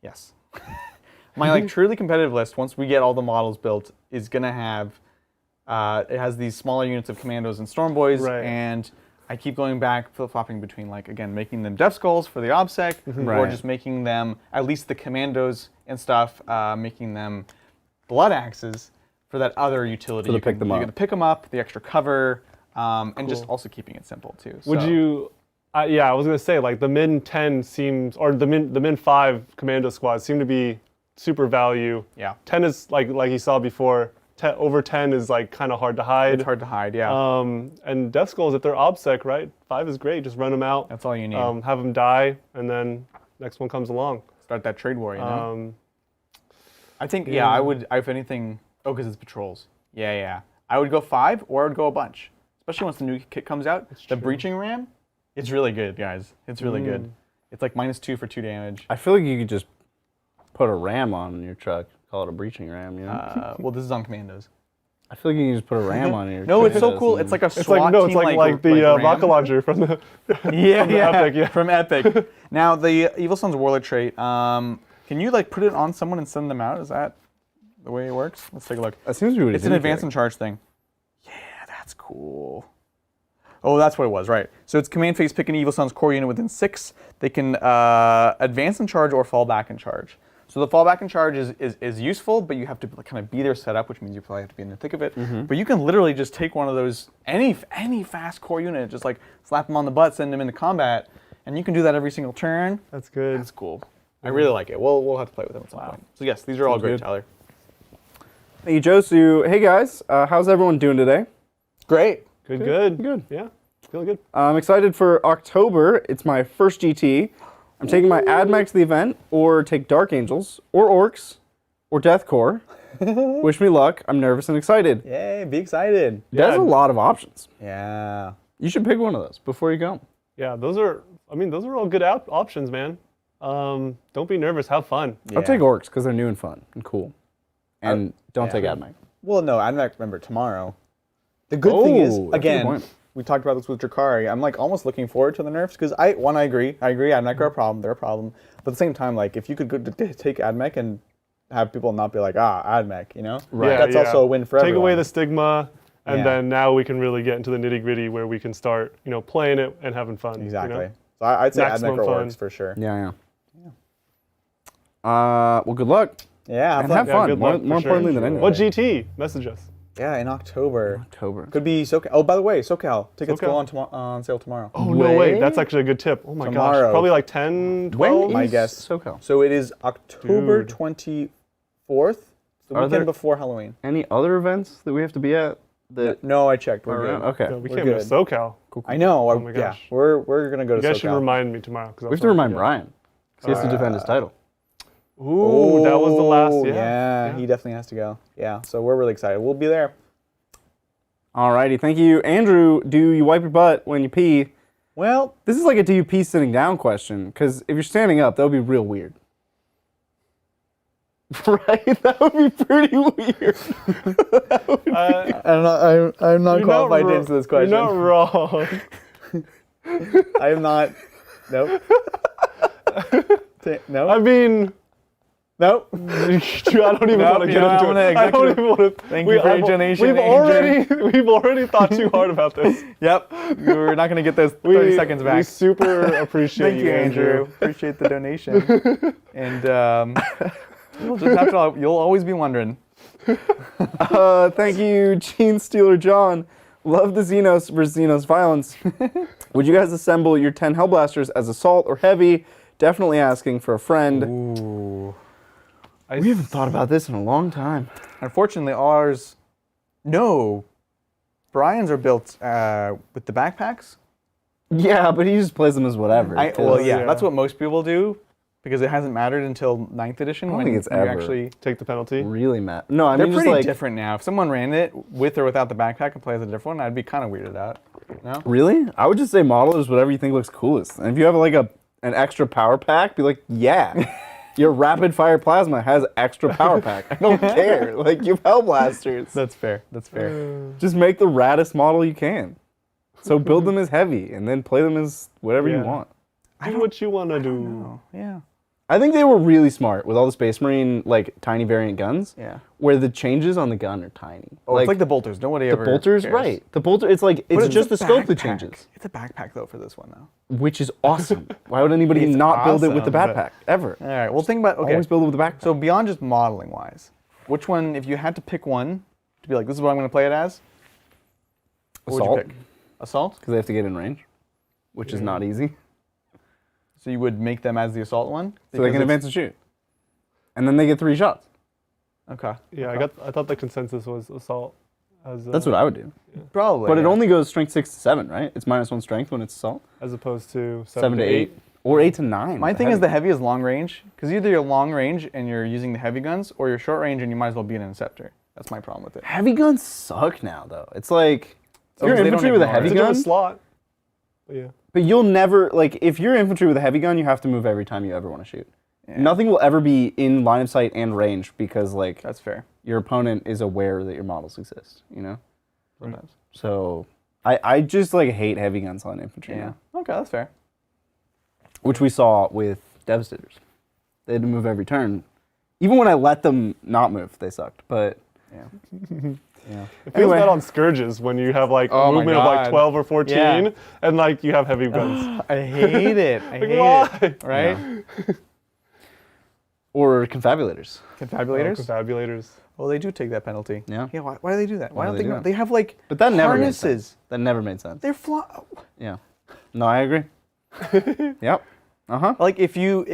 Speaker 1: yes. My like truly competitive list, once we get all the models built, is gonna have it has these smaller units of Commandos and Storm Boys,
Speaker 2: Right.
Speaker 1: and I keep going back, flip-flopping between like again making them Death Skulls for the OBSEC, or
Speaker 3: Right.
Speaker 1: just making them at least the Commandos and stuff, making them Blood Axes for that other utility.
Speaker 3: For the pick them up.
Speaker 1: You're gonna pick them up, the extra cover, and just also keeping it simple too.
Speaker 2: Would
Speaker 1: So-
Speaker 2: you? Yeah, I was gonna say like the min 10 seems, or the min 5 commando squads seem to be super value.
Speaker 1: Yeah.
Speaker 2: 10 is like you saw before. Over 10 is like kind of hard to hide.
Speaker 1: It's hard to hide, yeah.
Speaker 2: And Death Skulls, if they're OBSEC, right? 5 is great. Just run them out.
Speaker 1: That's all you need.
Speaker 2: Have them die, and then next one comes along.
Speaker 1: Start that trade war, you know? I think,
Speaker 2: yeah.
Speaker 1: I would, if anything, because it's patrols. Yeah. I would go 5, or I would go a bunch. Especially once the new kit comes out. The Breaching Ram, it's really good, guys. It's really good. It's like -2 for 2 damage.
Speaker 3: I feel like you could just put a ram on your truck, call it a breaching ram, you know?
Speaker 1: Well, this is on Commandos.
Speaker 3: I feel like you can just put a ram on your
Speaker 1: No, it's so
Speaker 3: Commandos
Speaker 1: cool.
Speaker 3: and-
Speaker 1: It's like a
Speaker 2: It's
Speaker 1: SWAT
Speaker 2: like no, it's
Speaker 1: team,
Speaker 2: like the
Speaker 1: ram.
Speaker 2: rocket launcher from the
Speaker 1: Yeah,
Speaker 2: Epic, yeah.
Speaker 1: from Epic. Now, the Evil Sun's Warlord trait, can you like put it on someone and send them out? Is that the way it works? Let's take a look.
Speaker 3: That seems to be what
Speaker 1: It's an advance and charge thing. Yeah, that's cool. Oh, that's what it was, right. So it's command phase, pick an Evil Sun's core unit within 6. They can advance and charge or fall back and charge. So the fall back and charge is useful, but you have to kind of be there set up, which means you probably have to be in the thick of it. But you can literally just take one of those, any fast core unit, just like slap them on the butt, send them into combat, and you can do that every single turn.
Speaker 2: That's good.
Speaker 1: That's cool. I really like it. We'll have to play with them at some point. So yes, these are all great,
Speaker 3: good.
Speaker 1: Tyler.
Speaker 3: Thank you, Josu. Hey guys, how's everyone doing today?
Speaker 1: Great.
Speaker 2: Good. Yeah, feeling good.
Speaker 3: I'm excited for October. It's my first GT. I'm taking my AdMech to the event, or take Dark Angels, or Orks, or Deathcore. Wish me luck. I'm nervous and excited.
Speaker 1: Yay, be excited.
Speaker 3: There's a lot of options.
Speaker 1: Yeah.
Speaker 3: You should pick one of those before you go.
Speaker 2: Yeah, those are all good options, man. Don't be nervous. Have fun.
Speaker 3: I'll take Orks because they're new and fun and cool. And don't take AdMech.
Speaker 1: Well, no, I'm not, remember, tomorrow. The good thing is,
Speaker 3: that's a good
Speaker 1: again,
Speaker 3: point.
Speaker 1: we talked about this with Drukhari. I'm like almost looking forward to the nerfs because I agree. AdMech are a problem. They're a problem. But at the same time, like if you could go take AdMech and have people not be like, AdMech, you know?
Speaker 3: Right.
Speaker 1: That's also a win for everyone.
Speaker 2: Take away the stigma, and
Speaker 1: Yeah.
Speaker 2: then now we can really get into the nitty gritty where we can start, playing it and having fun.
Speaker 1: Exactly.
Speaker 2: You know?
Speaker 1: So I'd say
Speaker 2: Maximum
Speaker 1: AdMech or
Speaker 2: fun.
Speaker 1: Orks for sure.
Speaker 3: Yeah. Well, good luck.
Speaker 1: Yeah,
Speaker 3: And have fun.
Speaker 2: good
Speaker 3: More
Speaker 2: luck, for
Speaker 3: importantly
Speaker 2: sure.
Speaker 3: than anything.
Speaker 2: What GT? Message us.
Speaker 1: Yeah, in October.
Speaker 3: October.
Speaker 1: Could be SoCal. Oh, by the way, SoCal tickets
Speaker 2: SoCal.
Speaker 1: go on sale tomorrow.
Speaker 2: Oh, no way.
Speaker 3: Way?
Speaker 2: That's actually a good tip. Oh my gosh.
Speaker 1: Tomorrow.
Speaker 2: Probably like 10, 12?
Speaker 3: When
Speaker 1: My
Speaker 3: is
Speaker 1: guess.
Speaker 3: SoCal?
Speaker 1: So it is October
Speaker 2: Dude.
Speaker 1: 24th, the
Speaker 3: Are
Speaker 1: weekend
Speaker 3: there-
Speaker 1: before Halloween.
Speaker 3: Any other events that we have to be at? That
Speaker 1: No, I checked. We're
Speaker 3: are
Speaker 1: good.
Speaker 3: around? Okay.
Speaker 2: No, we
Speaker 1: We're
Speaker 2: can't go to
Speaker 1: good.
Speaker 2: SoCal.
Speaker 1: I know.
Speaker 2: Oh my
Speaker 1: Yeah,
Speaker 2: gosh.
Speaker 1: we're gonna go to
Speaker 2: You guys should
Speaker 1: SoCal.
Speaker 2: remind me tomorrow.
Speaker 3: We have to remind Brian. 'Cause he has to defend his title.
Speaker 2: Ooh, that was the last.
Speaker 1: Yeah, he definitely has to go. Yeah, so we're really excited. We'll be there.
Speaker 3: Alrighty, thank you. Andrew, do you wipe your butt when you pee?
Speaker 1: Well,
Speaker 3: This is like a do you pee sitting down question, because if you're standing up, that would be real weird. Right? That would be pretty weird.
Speaker 1: I'm not qualified to answer this question.
Speaker 2: You're not wrong.
Speaker 1: I am not. Nope. No.
Speaker 2: I mean,
Speaker 1: Nope.
Speaker 2: I don't even want to get
Speaker 1: I'm
Speaker 2: into
Speaker 1: gonna
Speaker 2: it. I don't even want to.
Speaker 1: Thank you for your donation,
Speaker 2: We've already thought too hard about this.
Speaker 1: Yep. We're not gonna get those 30 seconds back.
Speaker 2: We super appreciate
Speaker 1: Thank you, Andrew. Appreciate the donation. And you'll always be wondering.
Speaker 3: Thank you, Gene Stealer John. Love the Xenos versus Xenos violence. Would you guys assemble your 10 Hellblasters as assault or heavy? Definitely asking for a friend.
Speaker 1: Ooh.
Speaker 3: We haven't thought about this in a long time.
Speaker 1: Unfortunately, ours. No. Brian's are built with the backpacks.
Speaker 3: Yeah, but he just plays them as whatever.
Speaker 2: yeah.
Speaker 1: That's what most people do because it hasn't mattered until 9th edition.
Speaker 3: I don't
Speaker 1: when
Speaker 3: think it's
Speaker 1: when you
Speaker 3: ever.
Speaker 1: actually.
Speaker 2: Take the penalty.
Speaker 3: really mad. No, I
Speaker 1: They're
Speaker 3: mean just
Speaker 1: pretty
Speaker 3: like
Speaker 1: different now. If someone ran it with or without the backpack and plays a different one, I'd be kind of weirded out. No?
Speaker 3: really. I would just say model is whatever you think looks coolest. And if you have like an extra power pack, be like, yeah, your rapid fire plasma has extra power pack. I don't care. Like you have Hellblasters.
Speaker 1: That's fair. That's fair.
Speaker 3: Just make the raddest model you can. So build them as heavy and then play them as whatever you
Speaker 2: Yeah.
Speaker 3: want.
Speaker 2: Do what you want to do.
Speaker 1: Oh, yeah.
Speaker 3: I think they were really smart with all the Space Marine like tiny variant guns.
Speaker 1: Yeah.
Speaker 3: Where the changes on the gun are tiny.
Speaker 1: Oh, it's like the bolters. Nobody
Speaker 3: the
Speaker 1: ever.
Speaker 3: bolters,
Speaker 1: cares.
Speaker 3: right? The bolter. It's like
Speaker 1: But
Speaker 3: it's just
Speaker 1: a
Speaker 3: the scope that
Speaker 1: backpack.
Speaker 3: changes,
Speaker 1: It's a backpack though for this one though.
Speaker 3: which is awesome. Why would anybody
Speaker 1: It's
Speaker 3: not build it with the
Speaker 1: awesome,
Speaker 3: backpack ever?
Speaker 1: All right. Well, think about okay.
Speaker 3: Always build it with the backpack.
Speaker 1: So beyond just modeling wise, which one, if you had to pick one to be like, this is what I'm going to play it as, what would
Speaker 3: Assault.
Speaker 1: you pick? Assault?
Speaker 3: Because they have to get in range, which is not easy.
Speaker 1: So you would make them as the assault one?
Speaker 3: So they
Speaker 1: Because
Speaker 3: can advance and shoot, and then they get 3 shots.
Speaker 1: Okay.
Speaker 2: Yeah, I thought the consensus was assault.
Speaker 3: That's what I would do.
Speaker 1: Probably.
Speaker 3: But it
Speaker 1: yeah.
Speaker 3: only goes strength 6 to 7, right? It's -1 strength when it's assault.
Speaker 2: as opposed to
Speaker 3: 7 to 8, or 8 to 9.
Speaker 1: My
Speaker 3: with
Speaker 1: thing is the
Speaker 3: heavy.
Speaker 1: heavy is long range, because either you're long range and you're using the heavy guns, or you're short range and you might as well be an interceptor. That's my problem with it.
Speaker 3: Heavy guns suck now, though. It's like if
Speaker 1: Oh,
Speaker 3: you're
Speaker 1: 'cause they don't
Speaker 3: infantry with a
Speaker 1: ignore it.
Speaker 3: heavy
Speaker 2: It's a different
Speaker 3: gun,
Speaker 2: slot. But yeah.
Speaker 3: but you'll never like if you're infantry with a heavy gun, you have to move every time you ever want to shoot.
Speaker 1: Yeah.
Speaker 3: Nothing will ever be in line of sight and range because like
Speaker 1: That's fair.
Speaker 3: your opponent is aware that your models exist, you know?
Speaker 1: Sometimes.
Speaker 3: So I just like hate heavy guns on infantry
Speaker 1: Yeah.
Speaker 3: now,
Speaker 1: Okay, that's fair.
Speaker 3: which we saw with Devastators. They had to move every turn. Even when I let them not move, they sucked. But Yeah.
Speaker 2: It feels bad on Scourges when you have like a
Speaker 1: Oh my
Speaker 2: movement of like
Speaker 1: God.
Speaker 2: 12 or 14
Speaker 1: Yeah.
Speaker 2: and like you have heavy guns.
Speaker 1: I hate it. I hate
Speaker 2: why?
Speaker 1: it. Right?
Speaker 3: Yeah. Or confabulators.
Speaker 1: Confabulators?
Speaker 2: Confabulators.
Speaker 1: Oh, they do take that penalty.
Speaker 3: Yeah.
Speaker 1: Yeah. Why do they do that? Why don't
Speaker 3: do they
Speaker 1: they?
Speaker 3: do it?
Speaker 1: They have like
Speaker 3: But that never made sense.
Speaker 1: harnesses.
Speaker 3: That never made sense.
Speaker 1: They're
Speaker 3: Yeah. No, I agree. Yep. Uh-huh.
Speaker 1: like if you.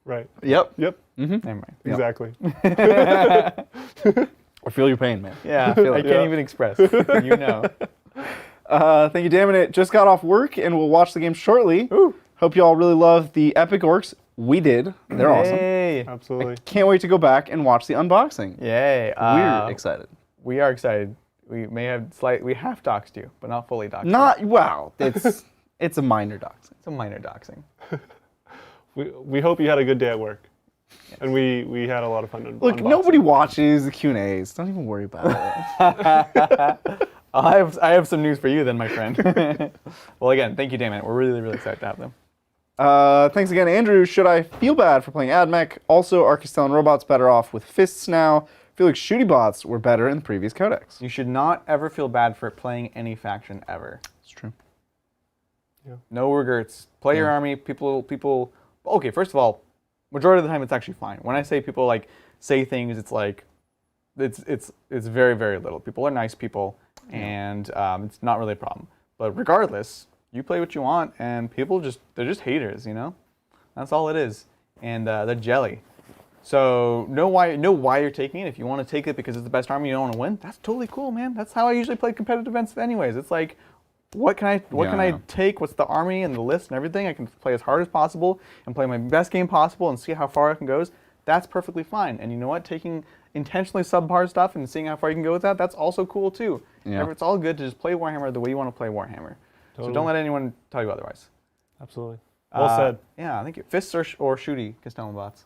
Speaker 2: Right.
Speaker 3: Yep.
Speaker 2: Yep.
Speaker 1: Never mind.
Speaker 3: Yep.
Speaker 2: Exactly.
Speaker 3: I feel your pain, man.
Speaker 1: Yeah.
Speaker 3: feel
Speaker 1: I
Speaker 3: it.
Speaker 1: can't
Speaker 2: Yeah.
Speaker 1: even express. You know.
Speaker 3: Thank you, damn it. Just got off work and we'll watch the game shortly.
Speaker 1: Ooh.
Speaker 3: Hope you all really love the epic orcs. We did. They're awesome.
Speaker 1: Yay.
Speaker 2: Absolutely.
Speaker 3: Can't wait to go back and watch the unboxing.
Speaker 1: Yay.
Speaker 3: We're excited.
Speaker 1: We are excited. We may have we have doxed you, but not fully doxed.
Speaker 3: Not wow. It's a minor doxing.
Speaker 1: It's a minor doxing.
Speaker 2: We hope you had a good day at work. Yes. And we had a lot of fun.
Speaker 3: Look, nobody watches the Q&As. Don't even worry about it.
Speaker 1: I have some news for you then, my friend. Well, again, thank you, Damon. We're really, really excited to have them.
Speaker 3: Thanks again, Andrew. Should I feel bad for playing AdMech? Also, are Castellan robots better off with fists now? I feel like shooty bots were better in the previous codex.
Speaker 1: You should not ever feel bad for playing any faction ever.
Speaker 3: It's true.
Speaker 2: Yeah.
Speaker 1: No regrets. Play your army. People. Okay, first of all, majority of the time it's actually fine. When I say people like say things, it's like it's very, very little. People are nice people, and it's not really a problem. But regardless, you play what you want, and people they're just haters, you know? That's all it is. And they're jelly. So know why you're taking it. If you want to take it because it's the best army, you don't want to win, that's totally cool, man. That's how I usually play competitive events anyways. It's like, what can I take? What's the army and the list and everything? I can play as hard as possible and play my best game possible and see how far I can go. That's perfectly fine. And you know what? Taking intentionally subpar stuff and seeing how far you can go with that's also cool too.
Speaker 3: Yeah.
Speaker 1: It's all good to just play Warhammer the way you want to play Warhammer.
Speaker 2: Totally.
Speaker 1: So don't let anyone tell you otherwise.
Speaker 2: Absolutely. Well said.
Speaker 1: Yeah, I think fists or shooty Castellan bots.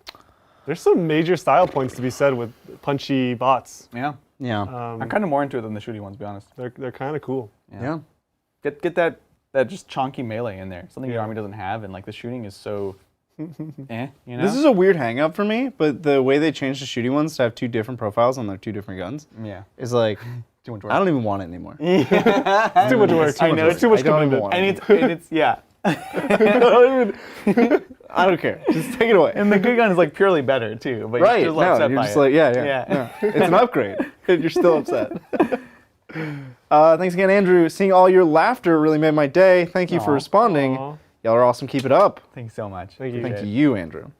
Speaker 2: There's some major style points to be said with punchy bots.
Speaker 1: Yeah.
Speaker 3: Yeah.
Speaker 1: I'm kind of more into it than the shooty ones, to be honest.
Speaker 2: They're kind of cool.
Speaker 3: Yeah.
Speaker 1: Get that just chonky melee in there. Something your army doesn't have, and like the shooting is so you know?
Speaker 3: This is a weird hang up for me, but the way they changed the shooty ones to have two different profiles on their two different guns is like,
Speaker 1: too much work.
Speaker 3: I don't even want it anymore.
Speaker 2: It's too much work.
Speaker 1: I know,
Speaker 2: It's too much
Speaker 3: I don't even
Speaker 2: commitment.
Speaker 3: want
Speaker 1: and
Speaker 3: it.
Speaker 1: it's yeah.
Speaker 3: I don't care. Just take it away.
Speaker 1: And the good gun is like purely better too, but
Speaker 3: Right.
Speaker 1: you're still
Speaker 3: No,
Speaker 1: upset
Speaker 3: you're
Speaker 1: by
Speaker 3: just
Speaker 1: it.
Speaker 3: like, yeah. It's an upgrade. You're still upset. Thanks again, Andrew. Seeing all your laughter really made my day. Thank you for responding.
Speaker 2: Aw.
Speaker 3: Y'all are awesome. Keep it up.
Speaker 1: Thanks so much.
Speaker 2: Thank you.
Speaker 3: Thank you, Andrew.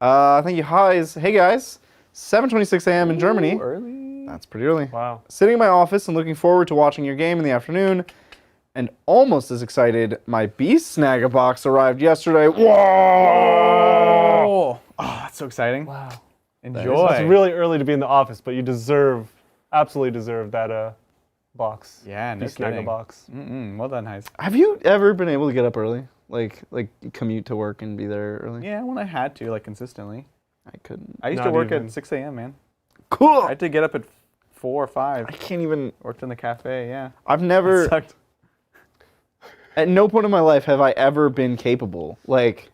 Speaker 3: Thank you, Highs. Hey, guys. 7:26 a.m. in Germany.
Speaker 1: Early.
Speaker 3: That's pretty early.
Speaker 2: Wow.
Speaker 3: Sitting in my office and looking forward to watching your game in the afternoon. And almost as excited, my Beast Snagger box arrived yesterday. Whoa!
Speaker 1: Oh, that's so exciting.
Speaker 2: Wow.
Speaker 1: Enjoy.
Speaker 2: It's really early to be in the office, but you absolutely deserve that box.
Speaker 1: Yeah, no
Speaker 2: Snagger
Speaker 1: kidding.
Speaker 2: box.
Speaker 1: Well done, Heis.
Speaker 3: Have you ever been able to get up early? Like commute to work and be there early?
Speaker 1: Yeah, when I had to, like consistently.
Speaker 3: I couldn't.
Speaker 1: I used
Speaker 2: Not
Speaker 1: to work
Speaker 2: even.
Speaker 1: at 6 a.m., man.
Speaker 3: Cool.
Speaker 1: I had to get up at 4 or 5.
Speaker 3: I can't even.
Speaker 1: Worked in the cafe, yeah.
Speaker 3: I've
Speaker 1: It
Speaker 3: never.
Speaker 1: sucked.
Speaker 3: At no point in my life have I ever been capable. Like,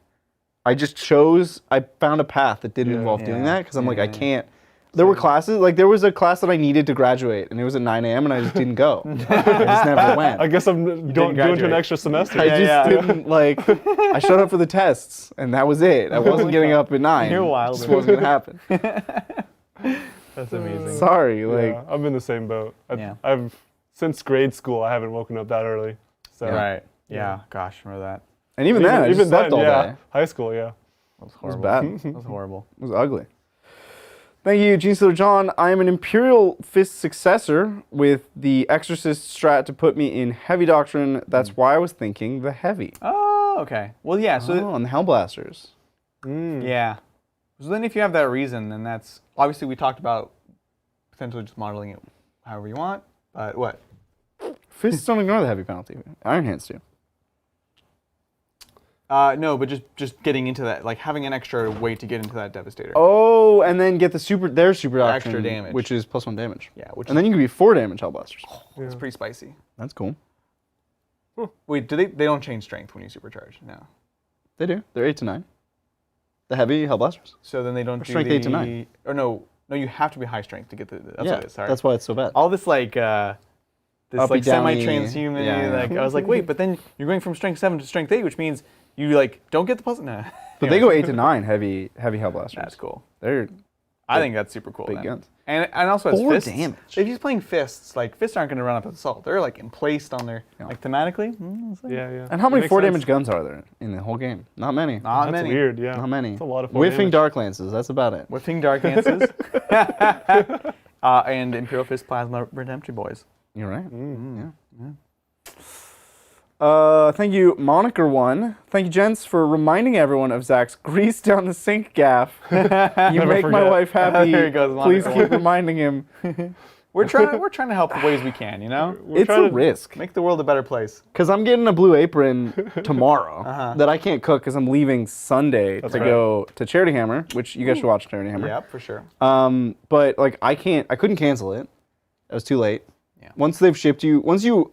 Speaker 3: I found a path that didn't involve doing that because I'm like, I can't. There were classes, like there was a class that I needed to graduate and it was at 9 a.m. and I just didn't go. I just never went.
Speaker 2: I guess I'm doing to an
Speaker 1: graduate.
Speaker 2: extra semester.
Speaker 3: I just didn't, like, I showed up for the tests and that was it. I wasn't getting up at 9.
Speaker 1: You're wild,
Speaker 3: It just
Speaker 1: man.
Speaker 3: wasn't going to happen.
Speaker 1: That's amazing.
Speaker 3: Sorry, like,
Speaker 2: Yeah, I'm in the same boat.
Speaker 1: Yeah.
Speaker 2: I've since grade school I haven't woken up that early. So
Speaker 1: Right. Yeah. Gosh, remember that.
Speaker 3: and even then, I just slept all day.
Speaker 2: High school, yeah.
Speaker 1: That was
Speaker 3: It was
Speaker 1: horrible.
Speaker 3: bad.
Speaker 1: That was horrible.
Speaker 3: It was ugly. Thank you, Gene Stealer John. I am an Imperial Fist successor with the Exorcist strat to put me in Heavy Doctrine. That's why I was thinking the Heavy.
Speaker 1: Oh, okay. Well, yeah. So
Speaker 3: and the Hellblasters.
Speaker 1: yeah. So then, if you have that reason, then that's obviously we talked about potentially just modeling it however you want. But what?
Speaker 3: Fists don't ignore the heavy penalty. Iron Hands do.
Speaker 1: No, but just getting into that, like having an extra weight to get into that Devastator.
Speaker 3: Oh, and then get their super doctrine,
Speaker 1: Extra damage.
Speaker 3: which is +1 damage.
Speaker 1: Yeah, which
Speaker 3: And then you can be 4 damage Hellblasters.
Speaker 1: is pretty spicy.
Speaker 3: That's cool.
Speaker 1: Wait, do they don't change strength when you supercharge? No.
Speaker 3: They do. They're 8 to 9. The heavy Hellblasters.
Speaker 1: So then they don't do
Speaker 3: strength
Speaker 1: the
Speaker 3: 8 to 9.
Speaker 1: Or no, No, you have to be high strength to get the. That's
Speaker 3: yeah,
Speaker 1: what it is. Sorry.
Speaker 3: that's why it's so bad.
Speaker 1: All this like this
Speaker 3: Uppy,
Speaker 1: like
Speaker 3: downy,
Speaker 1: semi-transhuman.
Speaker 3: yeah.
Speaker 1: Like I was like, wait, but then you're going from strength 7 to strength 8, which means you like don't get the plus. Nah.
Speaker 3: But they go 8 to 9 heavy Hellblasters.
Speaker 1: That's cool.
Speaker 3: They're
Speaker 1: I think that's super cool.
Speaker 3: big
Speaker 1: man.
Speaker 3: guns.
Speaker 1: And also has
Speaker 3: 4
Speaker 1: fists.
Speaker 3: damage.
Speaker 1: If he's playing fists, like fists aren't going to run up assault. They're like emplaced on their like thematically. It's like,
Speaker 2: Yeah.
Speaker 3: And how many
Speaker 2: Makes
Speaker 3: 4
Speaker 2: sense.
Speaker 3: damage guns are there in the whole game? Not many.
Speaker 1: Not
Speaker 2: That's
Speaker 1: many.
Speaker 2: weird. Yeah.
Speaker 3: Not many.
Speaker 2: That's a lot of
Speaker 3: Whiffing
Speaker 2: damage.
Speaker 3: Dark Lances, that's about it.
Speaker 1: Whiffing Dark Lances. And Imperial Fist Plasma Redemption Boys.
Speaker 3: You're right.
Speaker 1: Mm-hmm.
Speaker 3: Yeah. Thank you, Moniker1. Thank you, gents, for reminding everyone of Zach's grease down the sink gaff. You make my
Speaker 2: forget.
Speaker 3: wife happy.
Speaker 1: There he goes,
Speaker 3: Please
Speaker 1: Moniker1.
Speaker 3: keep reminding him.
Speaker 1: We're trying to help the ways we can, you know?
Speaker 3: It's
Speaker 2: trying
Speaker 3: a
Speaker 2: to-
Speaker 3: risk.
Speaker 1: Make the world a better place.
Speaker 3: Because I'm getting a blue apron tomorrow that I can't cook because I'm leaving Sunday to
Speaker 2: right.
Speaker 3: go to Charity Hammer, which you guys should watch Charity Hammer.
Speaker 1: Yep, for sure.
Speaker 3: But like I couldn't cancel it. It was too late.
Speaker 1: Yeah.
Speaker 3: Once they've shipped you, once you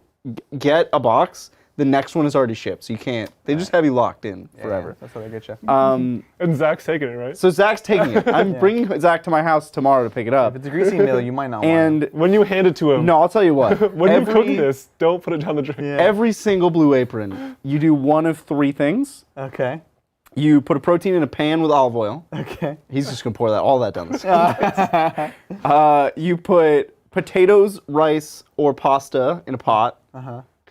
Speaker 3: get a box, the next one is already shipped, so you can't. They just have you locked in forever.
Speaker 1: That's how they get you.
Speaker 2: And Zach's taking it, right?
Speaker 3: So Zach's taking it. I'm bringing Zach to my house tomorrow to pick it up.
Speaker 1: If it's a greasy meal, you might not want
Speaker 3: And
Speaker 2: When you hand it to him,
Speaker 3: no, I'll tell you what.
Speaker 2: when you cook this, don't put it down the drain.
Speaker 1: Yeah.
Speaker 3: Every single blue apron, you do one of 3 things.
Speaker 1: it. Okay.
Speaker 3: You put a protein in a pan with olive oil.
Speaker 1: Okay.
Speaker 3: He's just gonna pour all that down the sink. You put potatoes, rice, or pasta in a pot.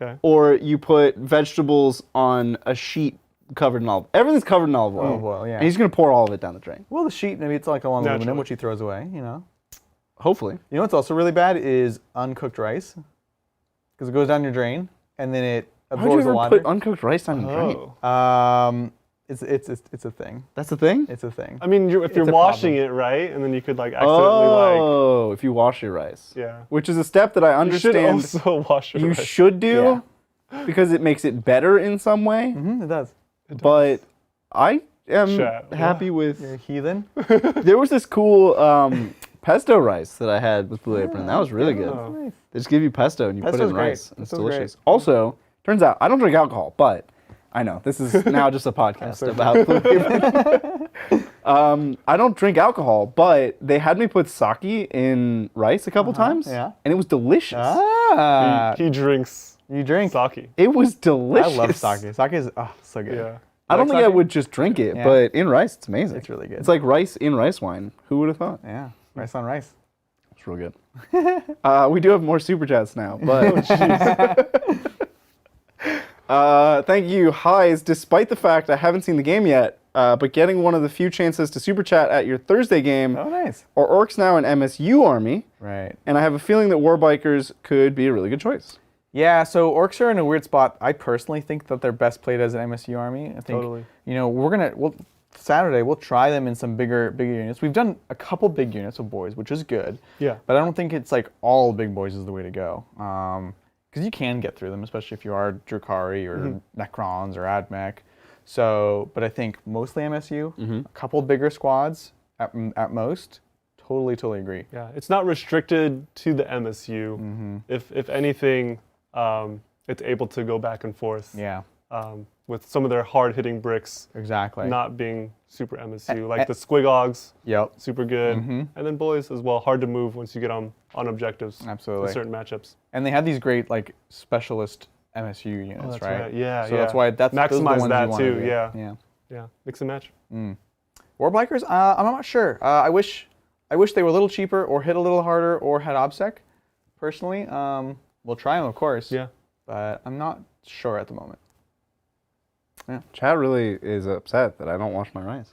Speaker 2: Okay.
Speaker 3: Or you put vegetables on a sheet covered in olive. Everything's covered in olive oil.
Speaker 1: Olive oil, yeah.
Speaker 3: And he's gonna pour all of it down the drain.
Speaker 1: Well, the sheet, maybe it's like a long aluminum,
Speaker 2: Naturally.
Speaker 1: which he throws away, you know?
Speaker 3: Hopefully.
Speaker 1: You know what's also really bad is uncooked rice. Because it goes down your drain, and then it
Speaker 3: Why would you
Speaker 1: absorbs the
Speaker 3: ever
Speaker 1: water.
Speaker 3: put uncooked rice down your drain?
Speaker 2: Oh.
Speaker 1: It's a thing.
Speaker 3: That's the thing?
Speaker 1: It's a thing.
Speaker 2: I mean, if you're
Speaker 1: a
Speaker 2: washing
Speaker 1: problem.
Speaker 2: it, right? And then you could like accidentally
Speaker 3: Oh, if you wash your rice.
Speaker 2: Yeah.
Speaker 3: Which is a step that I
Speaker 2: You should
Speaker 3: understand
Speaker 2: also wash your
Speaker 3: you
Speaker 2: rice.
Speaker 3: should do because it makes it better in some way.
Speaker 1: It does.
Speaker 3: But I am
Speaker 2: Chat.
Speaker 3: happy
Speaker 1: You're a
Speaker 3: with.
Speaker 1: heathen.
Speaker 3: There was this cool pesto rice that I had with Blue Apron. That was really good.
Speaker 2: Oh.
Speaker 1: Nice.
Speaker 3: They just give you pesto and you put it
Speaker 1: Pesto's
Speaker 3: in
Speaker 1: great.
Speaker 3: rice. And it's
Speaker 1: Pesto's great.
Speaker 3: delicious. Also, turns out I don't drink alcohol, but I know this is now just a podcast about Blue Apron. I don't drink alcohol, but they had me put sake in rice a couple times,
Speaker 1: yeah.
Speaker 3: and it was delicious.
Speaker 1: Ah.
Speaker 2: He drinks
Speaker 1: You drink.
Speaker 2: sake.
Speaker 3: It was
Speaker 1: I
Speaker 3: delicious.
Speaker 1: love sake. Sake is so good.
Speaker 2: Yeah.
Speaker 3: I don't
Speaker 1: like
Speaker 3: think I
Speaker 1: sake?
Speaker 3: would just drink it,
Speaker 1: Yeah.
Speaker 3: but in rice, it's amazing.
Speaker 1: It's really good.
Speaker 3: It's like rice in rice wine. Who would have thought?
Speaker 1: Yeah. Rice on rice.
Speaker 3: It's real good. We do have more super chats now, but thank you, Highs. Despite the fact I haven't seen the game yet, but getting one of the few chances to super chat at your Thursday game,
Speaker 1: Oh, nice.
Speaker 3: or Orks now an MSU army,
Speaker 1: Right.
Speaker 3: and I have a feeling that Warbikers could be a really good choice.
Speaker 1: Yeah, so Orks are in a weird spot. I personally think that they're best played as an MSU army. I think,
Speaker 2: Totally.
Speaker 1: you know, Saturday we'll try them in some bigger units. We've done a couple big units of boys, which is good.
Speaker 2: Yeah.
Speaker 1: But I don't think it's like all big boys is the way to go. Because you can get through them, especially if you are Drukhari or Necrons or Admech. So, but I think mostly MSU, a couple bigger squads at most. Totally agree.
Speaker 2: Yeah. It's not restricted to the MSU. If anything, it's able to go back and forth.
Speaker 1: Yeah,
Speaker 2: With some of their hard-hitting bricks
Speaker 1: exactly.
Speaker 2: not being super MSU, like the Squigogs,
Speaker 1: Yep,
Speaker 2: super good, and then boys as well, hard to move once you get on objectives.
Speaker 1: absolutely.
Speaker 2: In certain matchups.
Speaker 1: And they have these great like specialist MSU units,
Speaker 2: Oh, that's
Speaker 1: right?
Speaker 2: right. Yeah,
Speaker 1: So
Speaker 2: yeah.
Speaker 1: that's why those are the
Speaker 2: Maximize
Speaker 1: ones
Speaker 2: that
Speaker 1: you wanna
Speaker 2: too,
Speaker 1: do.
Speaker 2: yeah.
Speaker 1: Yeah.
Speaker 2: Yeah, mix and match.
Speaker 1: Warbikers, I'm not sure. I wish they were a little cheaper or hit a little harder or had OBSEC. Personally, we'll try them, of course.
Speaker 2: Yeah.
Speaker 1: But I'm not sure at the moment.
Speaker 3: Chad really is upset that I don't wash my rice.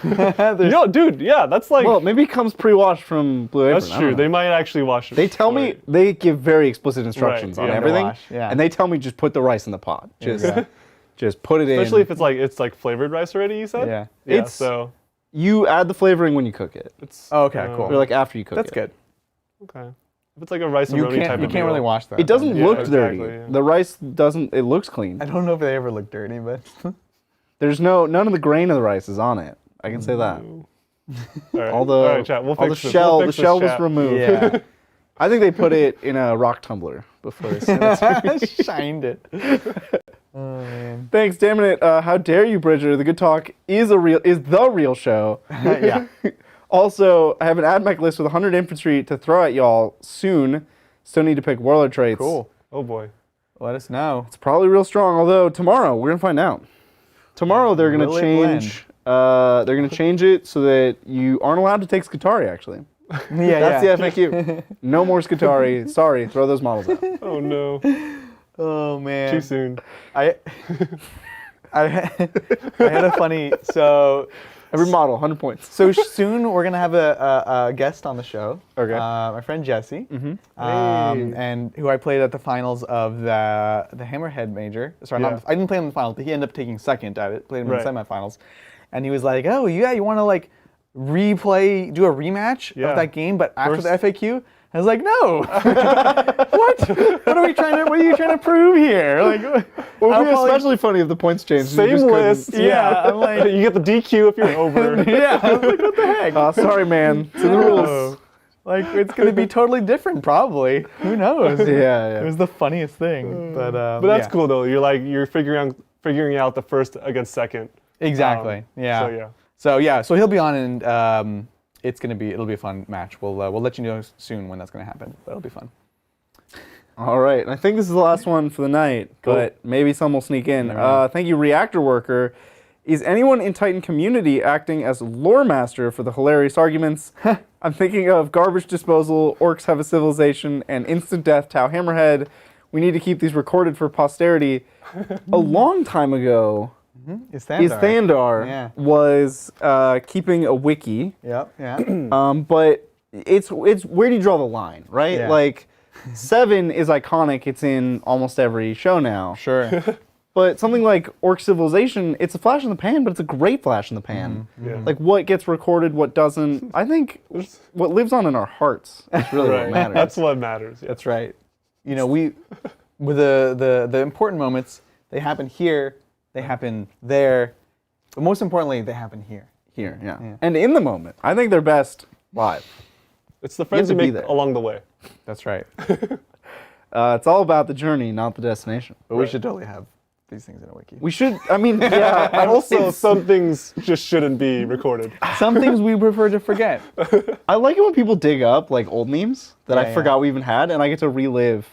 Speaker 2: Yo, dude, yeah, that's like
Speaker 3: Well, maybe it comes pre-washed from Blue Apron.
Speaker 2: that's
Speaker 3: I don't
Speaker 2: true.
Speaker 3: know.
Speaker 2: They might actually wash it.
Speaker 3: They tell me,
Speaker 2: right.
Speaker 3: they give very explicit instructions
Speaker 2: Right,
Speaker 3: on
Speaker 2: yeah.
Speaker 3: everything,
Speaker 1: Wash, yeah.
Speaker 3: and they tell me just put the rice in the pot. Just,
Speaker 1: Yeah.
Speaker 3: just put it
Speaker 2: Especially
Speaker 3: in.
Speaker 2: if it's like flavored rice already. You said.
Speaker 1: Yeah.
Speaker 2: Yeah.
Speaker 3: It's-
Speaker 2: So
Speaker 3: You add the flavoring when you cook it,
Speaker 2: it's.
Speaker 1: Oh, okay, cool.
Speaker 3: or like after you cook
Speaker 1: That's
Speaker 3: it.
Speaker 1: good.
Speaker 2: Okay. If it's like a rice
Speaker 1: You
Speaker 2: and roni type
Speaker 1: can't
Speaker 2: of
Speaker 1: really
Speaker 2: deal.
Speaker 1: wash that.
Speaker 3: It doesn't
Speaker 2: Yeah,
Speaker 3: look
Speaker 2: exactly,
Speaker 3: dirty.
Speaker 2: yeah.
Speaker 3: The rice doesn't. It looks clean.
Speaker 1: I don't know if they ever look dirty, but
Speaker 3: There's none of the grain of the rice is on it. I can say that.
Speaker 2: All right.
Speaker 3: All the
Speaker 2: All right, chat. We'll
Speaker 3: all the
Speaker 2: fix this.
Speaker 3: shell
Speaker 2: We'll
Speaker 3: the
Speaker 2: fix this,
Speaker 3: shell was
Speaker 2: chat.
Speaker 3: removed.
Speaker 1: yeah,
Speaker 3: I think they put it in a rock tumbler before they sent it to me.
Speaker 1: shined it. Oh man.
Speaker 3: Thanks, damn it. How dare you, Bridger? The Good Talk is the real show.
Speaker 1: Yeah.
Speaker 3: Also, I have an ad mech list with 100 infantry to throw at y'all soon. Still need to pick warlord traits.
Speaker 1: Cool.
Speaker 2: Oh boy.
Speaker 1: Let us know.
Speaker 3: It's probably real strong, although tomorrow we're gonna find out. Tomorrow they're gonna
Speaker 1: Will it
Speaker 3: change. They're gonna change it so that you aren't allowed to take Skitarii. Actually, that's the FAQ. No more Skitarii. Sorry, throw those models out.
Speaker 2: Oh no.
Speaker 1: Oh man.
Speaker 2: Too soon.
Speaker 1: I had a funny
Speaker 3: Every model, 100 points.
Speaker 1: So soon we're gonna have a guest on the show.
Speaker 3: Okay.
Speaker 1: My friend Jesse,
Speaker 2: Hey.
Speaker 1: and who I played at the finals of the Hammerhead Major. Sorry,
Speaker 2: Yeah.
Speaker 1: I didn't play him in the finals, but he ended up taking second at it. Played him
Speaker 2: Right.
Speaker 1: in the semifinals, and he was like, "Oh yeah, you want to like do a rematch
Speaker 2: Yeah.
Speaker 1: of that game, but after
Speaker 2: First-
Speaker 1: the FAQ?" I was like, "No, what? What are you trying to prove here? Like,
Speaker 3: Well, it
Speaker 1: I'll
Speaker 3: would be
Speaker 1: probably-
Speaker 3: especially funny if the points changed. and you
Speaker 2: Same
Speaker 3: just couldn't-
Speaker 2: list.
Speaker 1: Yeah, I'm like-
Speaker 2: you get the DQ if you're over.
Speaker 1: yeah, I was like, what the heck?
Speaker 3: Sorry, man. It's in the rules.
Speaker 2: Oh.
Speaker 1: Like, it's going to be totally different, probably. Who knows?
Speaker 3: Yeah.
Speaker 1: It was the funniest thing. But
Speaker 2: But that's
Speaker 1: yeah.
Speaker 2: cool though. You're figuring out the first against second.
Speaker 1: Exactly. Yeah.
Speaker 2: So yeah.
Speaker 1: So he'll be on, and it'll be a fun match. We'll let you know soon when that's going to happen. But it'll be fun.
Speaker 3: All right, and I think this is the last one for the night,
Speaker 2: Cool.
Speaker 3: but maybe some will sneak in.
Speaker 1: Never know.
Speaker 3: Thank you, Reactor Worker. Is anyone in Titan community acting as lore master for the hilarious arguments? I'm thinking of garbage disposal, orcs have a civilization, and instant death, Tau Hammerhead. We need to keep these recorded for posterity. A long time ago,
Speaker 1: Is
Speaker 3: Thandar
Speaker 1: Yeah.
Speaker 3: was keeping a wiki,
Speaker 1: Yep. Yeah.
Speaker 3: but it's where do you draw the line, right?
Speaker 1: Yeah.
Speaker 3: Like 7 is iconic. It's in almost every show now.
Speaker 1: Sure.
Speaker 3: But something like Orc Civilization, it's a flash in the pan, but it's a great flash in the pan.
Speaker 2: Yeah.
Speaker 3: Like what gets recorded, what doesn't. I think what lives on in our hearts is really what
Speaker 2: Right.
Speaker 3: matters.
Speaker 2: That's what matters. Yeah.
Speaker 1: That's right. You know, with the important moments, they happen here, they happen there, but most importantly, they happen here.
Speaker 3: here, yeah.
Speaker 1: Yeah.
Speaker 3: And in the moment, I think they're best live.
Speaker 2: It's the friends
Speaker 3: to
Speaker 2: you
Speaker 3: be
Speaker 2: make
Speaker 3: there.
Speaker 2: along the way.
Speaker 1: That's right.
Speaker 3: It's all about the journey, not the destination.
Speaker 1: But we should totally have these things in a wiki.
Speaker 3: We should. I mean, yeah. I
Speaker 2: Also, some things just shouldn't be recorded.
Speaker 1: Some things we prefer to forget.
Speaker 3: I like it when people dig up like old memes that
Speaker 1: Yeah,
Speaker 3: I
Speaker 1: yeah.
Speaker 3: forgot we even had, and I get to relive.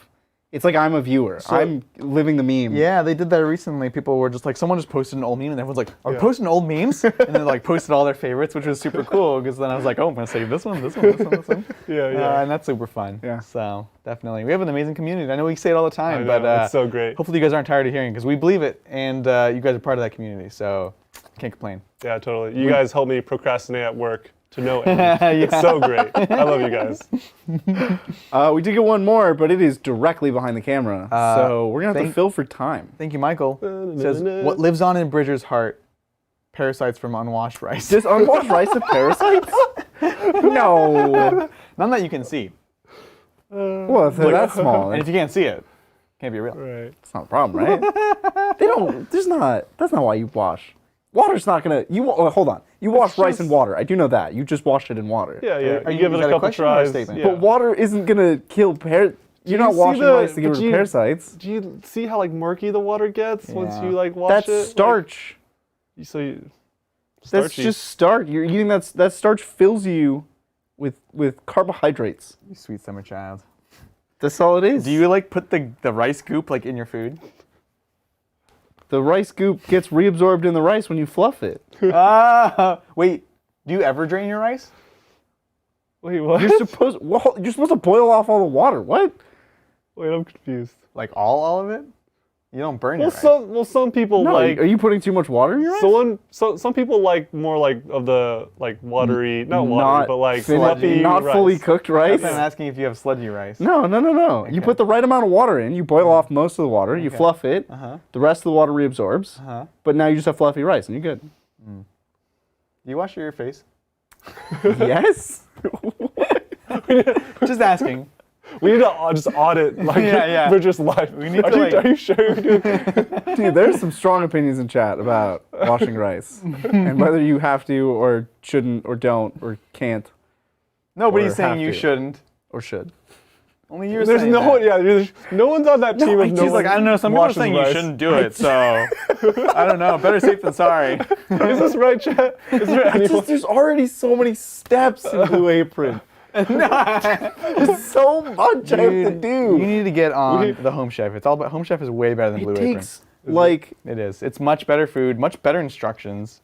Speaker 3: It's like I'm a viewer. I'm living the meme.
Speaker 1: Yeah, they did that recently. People were just like, someone just posted an old meme, and everyone's like, "Are we
Speaker 2: Yeah.
Speaker 1: posting old memes?" And then like posted all their favorites, which was super cool. Because then I was like, "Oh, I'm gonna save this one, this one, this one, this one."
Speaker 2: Yeah, yeah.
Speaker 1: And that's super fun.
Speaker 3: Yeah.
Speaker 1: So definitely, we have an amazing community. I know we say it all the time,
Speaker 2: I know,
Speaker 1: but
Speaker 2: it's so great.
Speaker 1: hopefully you guys aren't tired of hearing because we believe it, and you guys are part of that community. So can't complain.
Speaker 2: Yeah, totally. You guys help me procrastinate at work to no end. It's so great. I love you guys.
Speaker 3: We did get one more, but it is directly behind the camera, so we're gonna have to
Speaker 1: thank-
Speaker 3: fill for time.
Speaker 1: Thank you, Michael. It says, "What lives on in Bridger's heart? Parasites from unwashed rice."
Speaker 3: Just unwashed rice of parasites? No.
Speaker 1: None that you can see,
Speaker 3: Well, if they're that small,
Speaker 1: and if you can't see it, can't be real.
Speaker 2: Right.
Speaker 3: it's not a problem, right? They don't. There's not. That's not why you wash. Water's not gonna. Hold on. You wash rice in water. I do know that. You just washed it in water.
Speaker 2: Yeah, yeah.
Speaker 1: Are
Speaker 2: You
Speaker 1: you-
Speaker 2: give
Speaker 1: is
Speaker 2: it
Speaker 1: that
Speaker 2: a
Speaker 1: a
Speaker 2: couple
Speaker 1: question or a
Speaker 2: tries.
Speaker 1: statement?
Speaker 2: Yeah.
Speaker 3: But water isn't gonna kill You're not
Speaker 2: see
Speaker 3: washing
Speaker 2: the-
Speaker 3: rice to get
Speaker 2: but
Speaker 3: rid of
Speaker 2: you-
Speaker 3: parasites.
Speaker 2: Do you see how like murky the water gets once
Speaker 1: Yeah.
Speaker 2: you like wash
Speaker 3: That's
Speaker 2: it?
Speaker 3: starch.
Speaker 2: Like, so you,
Speaker 3: That's
Speaker 2: starchy.
Speaker 3: just starch. You're eating that starch fills you with carbohydrates.
Speaker 1: You sweet summer child.
Speaker 3: That's all it is.
Speaker 1: Do you like put the rice goop like in your food?
Speaker 3: The rice goop gets reabsorbed in the rice when you fluff it.
Speaker 1: Wait. Do you ever drain your rice?
Speaker 2: Wait, what?
Speaker 3: You're supposed to boil off all the water. What?
Speaker 2: Wait, I'm confused.
Speaker 1: Like all of it? You don't burn your
Speaker 2: Well,
Speaker 1: rice.
Speaker 2: some people
Speaker 3: No,
Speaker 2: like.
Speaker 3: are you putting too much water in your rice?
Speaker 2: Some people like more like of the like watery, not watery, but like
Speaker 3: fin-
Speaker 2: fluffy
Speaker 3: not
Speaker 2: rice.
Speaker 3: fully cooked rice.
Speaker 1: I'm asking if you have sludgy rice.
Speaker 3: No. You put the right amount of water in. You boil off most of the water. You fluff it. The rest of the water reabsorbs. But now you just have fluffy rice, and you're good.
Speaker 1: Do you wash your face?
Speaker 3: Yes.
Speaker 1: Just asking.
Speaker 2: We need to just audit like
Speaker 1: Yeah.
Speaker 2: Bridger's life.
Speaker 1: We need
Speaker 2: are
Speaker 1: to,
Speaker 2: you,
Speaker 1: like-
Speaker 2: are you sure? You're doing
Speaker 3: Dude, there's some strong opinions in chat about washing rice and whether you have to or shouldn't or don't or can't
Speaker 1: Nobody's
Speaker 3: Or
Speaker 1: saying
Speaker 3: have
Speaker 1: you
Speaker 3: to.
Speaker 1: shouldn't.
Speaker 3: or should.
Speaker 1: Only you're
Speaker 2: There's
Speaker 1: saying
Speaker 2: no
Speaker 1: that.
Speaker 2: one. Yeah, no one's on that team. If no
Speaker 1: She's like,
Speaker 2: one
Speaker 1: I don't know. Some people are
Speaker 2: washes
Speaker 1: saying you
Speaker 2: rice.
Speaker 1: shouldn't do it, so I don't know. Better safe than sorry.
Speaker 2: Is this right, chat? Is there anyone?
Speaker 3: There's already so many steps in Blue Apron. There's so much I have to do.
Speaker 1: You need to get on the Home Chef. It's all about Home Chef is way better than Blue
Speaker 3: It
Speaker 1: Apron.
Speaker 3: takes like
Speaker 1: It is. It's much better food, much better instructions.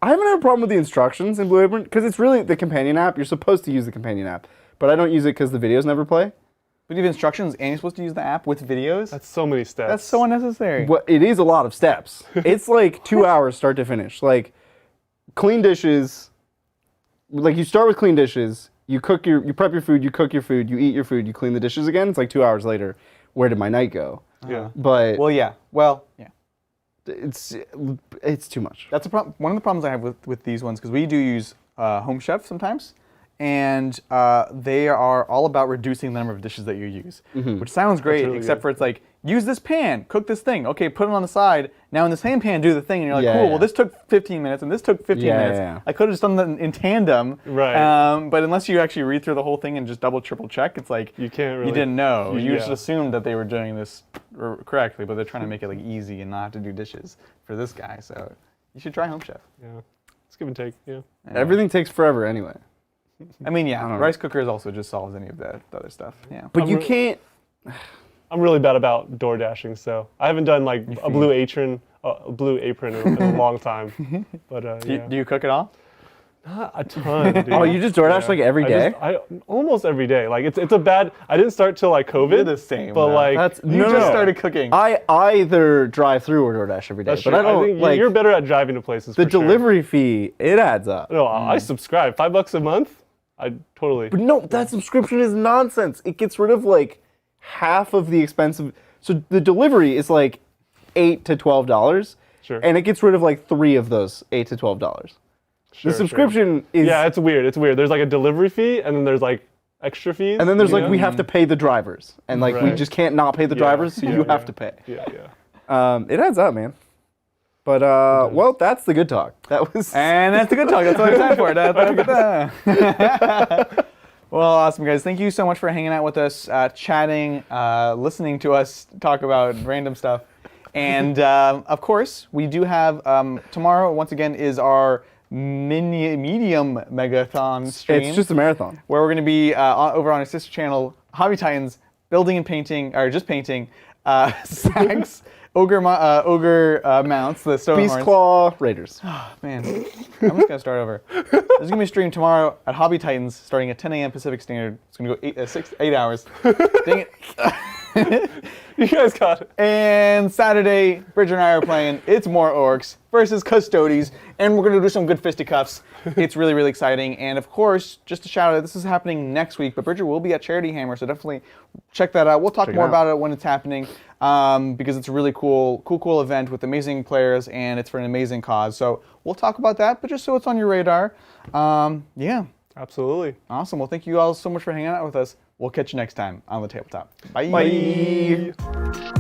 Speaker 3: I haven't had a problem with the instructions in Blue Apron because it's really the companion app. You're supposed to use the companion app, but I don't use it because the videos never play.
Speaker 1: But you have instructions and you're supposed to use the app with videos?
Speaker 2: That's so many steps.
Speaker 1: That's so unnecessary.
Speaker 3: Well, it is a lot of steps. It's like 2 hours start to finish. Like clean dishes. Like you start with clean dishes. You prep your food. You cook your food. You eat your food. You clean the dishes again. It's like 2 hours later. Where did my night go?
Speaker 2: Yeah.
Speaker 3: But
Speaker 1: Well, yeah. Well, yeah.
Speaker 3: it's too much.
Speaker 1: That's a problem. One of the problems I have with these ones, because we do use Home Chef sometimes, and they are all about reducing the number of dishes that you use, which sounds great,
Speaker 2: really
Speaker 1: except
Speaker 2: good.
Speaker 1: for it's like, use this pan, cook this thing. Okay, put it on the side. Now in the same pan, do the thing. And you're like,
Speaker 3: Yeah,
Speaker 1: cool,
Speaker 3: yeah.
Speaker 1: well, this took 15 minutes, and this took 15
Speaker 3: Yeah,
Speaker 1: minutes.
Speaker 3: yeah.
Speaker 1: I could have just done that in tandem.
Speaker 2: Right.
Speaker 1: But unless you actually read through the whole thing and just double, triple check, it's like,
Speaker 2: You can't really.
Speaker 1: you didn't know. You
Speaker 2: Yeah.
Speaker 1: just assumed that they were doing this correctly, but they're trying to make it like easy and not have to do dishes for this guy. So you should try Home Chef.
Speaker 2: Yeah. It's give and take. Yeah.
Speaker 3: Everything takes forever anyway.
Speaker 1: I mean, yeah,
Speaker 3: I don't know.
Speaker 1: rice cookers also just solves any of the other stuff. Yeah.
Speaker 3: But
Speaker 2: I'm
Speaker 3: you
Speaker 2: re-
Speaker 3: can't.
Speaker 2: I'm really bad about door dashing, so I haven't done like a blue apron in a long time. But yeah.
Speaker 1: Do you cook at all?
Speaker 2: Not a ton. Dude.
Speaker 3: Oh, you just DoorDash like every day?
Speaker 2: I almost every day. Like it's a bad. I didn't start till like COVID.
Speaker 1: You're the same,
Speaker 2: But
Speaker 1: though.
Speaker 2: like
Speaker 1: You just started cooking.
Speaker 3: I either drive through or DoorDash every day,
Speaker 2: That's
Speaker 3: but
Speaker 2: true.
Speaker 3: I don't
Speaker 2: think
Speaker 3: like
Speaker 2: you're better at driving to places.
Speaker 3: the
Speaker 2: for sure.
Speaker 3: delivery fee. It adds up.
Speaker 2: No, I subscribe. $5 a month. I totally.
Speaker 3: But no, that subscription is nonsense. It gets rid of like half of the expensive. So the delivery is like $8 to $12,
Speaker 2: Sure.
Speaker 3: and it gets rid of like 3 of those $8 to $12.
Speaker 2: Sure,
Speaker 3: The subscription is
Speaker 2: Yeah, it's weird. It's weird. There's like a delivery fee, and then there's like extra fees.
Speaker 3: and then there's
Speaker 2: you
Speaker 3: like
Speaker 2: know?
Speaker 3: we have to pay the drivers, and like we
Speaker 2: Right.
Speaker 3: just can't not pay the drivers, so
Speaker 2: yeah,
Speaker 3: you have
Speaker 2: yeah.
Speaker 3: to pay.
Speaker 2: Yeah.
Speaker 3: It adds up, man. But well, that's the good talk. That was
Speaker 1: And that's the good talk. That's all I have time for. Well, awesome, guys. Thank you so much for hanging out with us, chatting, listening to us talk about random stuff. And, of course, we do have tomorrow, once again, is our medium megathon stream.
Speaker 3: it's just a marathon.
Speaker 1: Where we're going to be over on our sister channel, Hobby Titans, building and painting, or just painting, Sags, ogre mounts, the stone
Speaker 3: Beast
Speaker 1: horns.
Speaker 3: Claw Raiders.
Speaker 1: Man, I'm just going to start over. There's going to be a stream tomorrow at Hobby Titans starting at 10 a.m. Pacific Standard. It's going to go 8 hours. Dang it.
Speaker 2: You guys got it.
Speaker 1: And Saturday, Bridger and I are playing It's More Orcs versus Custodes, and we're going to do some good fisticuffs. It's really, really exciting. And of course, just a shout out, this is happening next week, but Bridger will be at Charity Hammer, so definitely check that out. We'll talk more about it when it's happening, because it's a really cool event with amazing players, and it's for an amazing cause. So we'll talk about that, but just so it's on your radar. Yeah.
Speaker 2: Absolutely.
Speaker 1: Awesome. Well, thank you all so much for hanging out with us. We'll catch you next time on the Tabletop. Bye.
Speaker 3: Bye.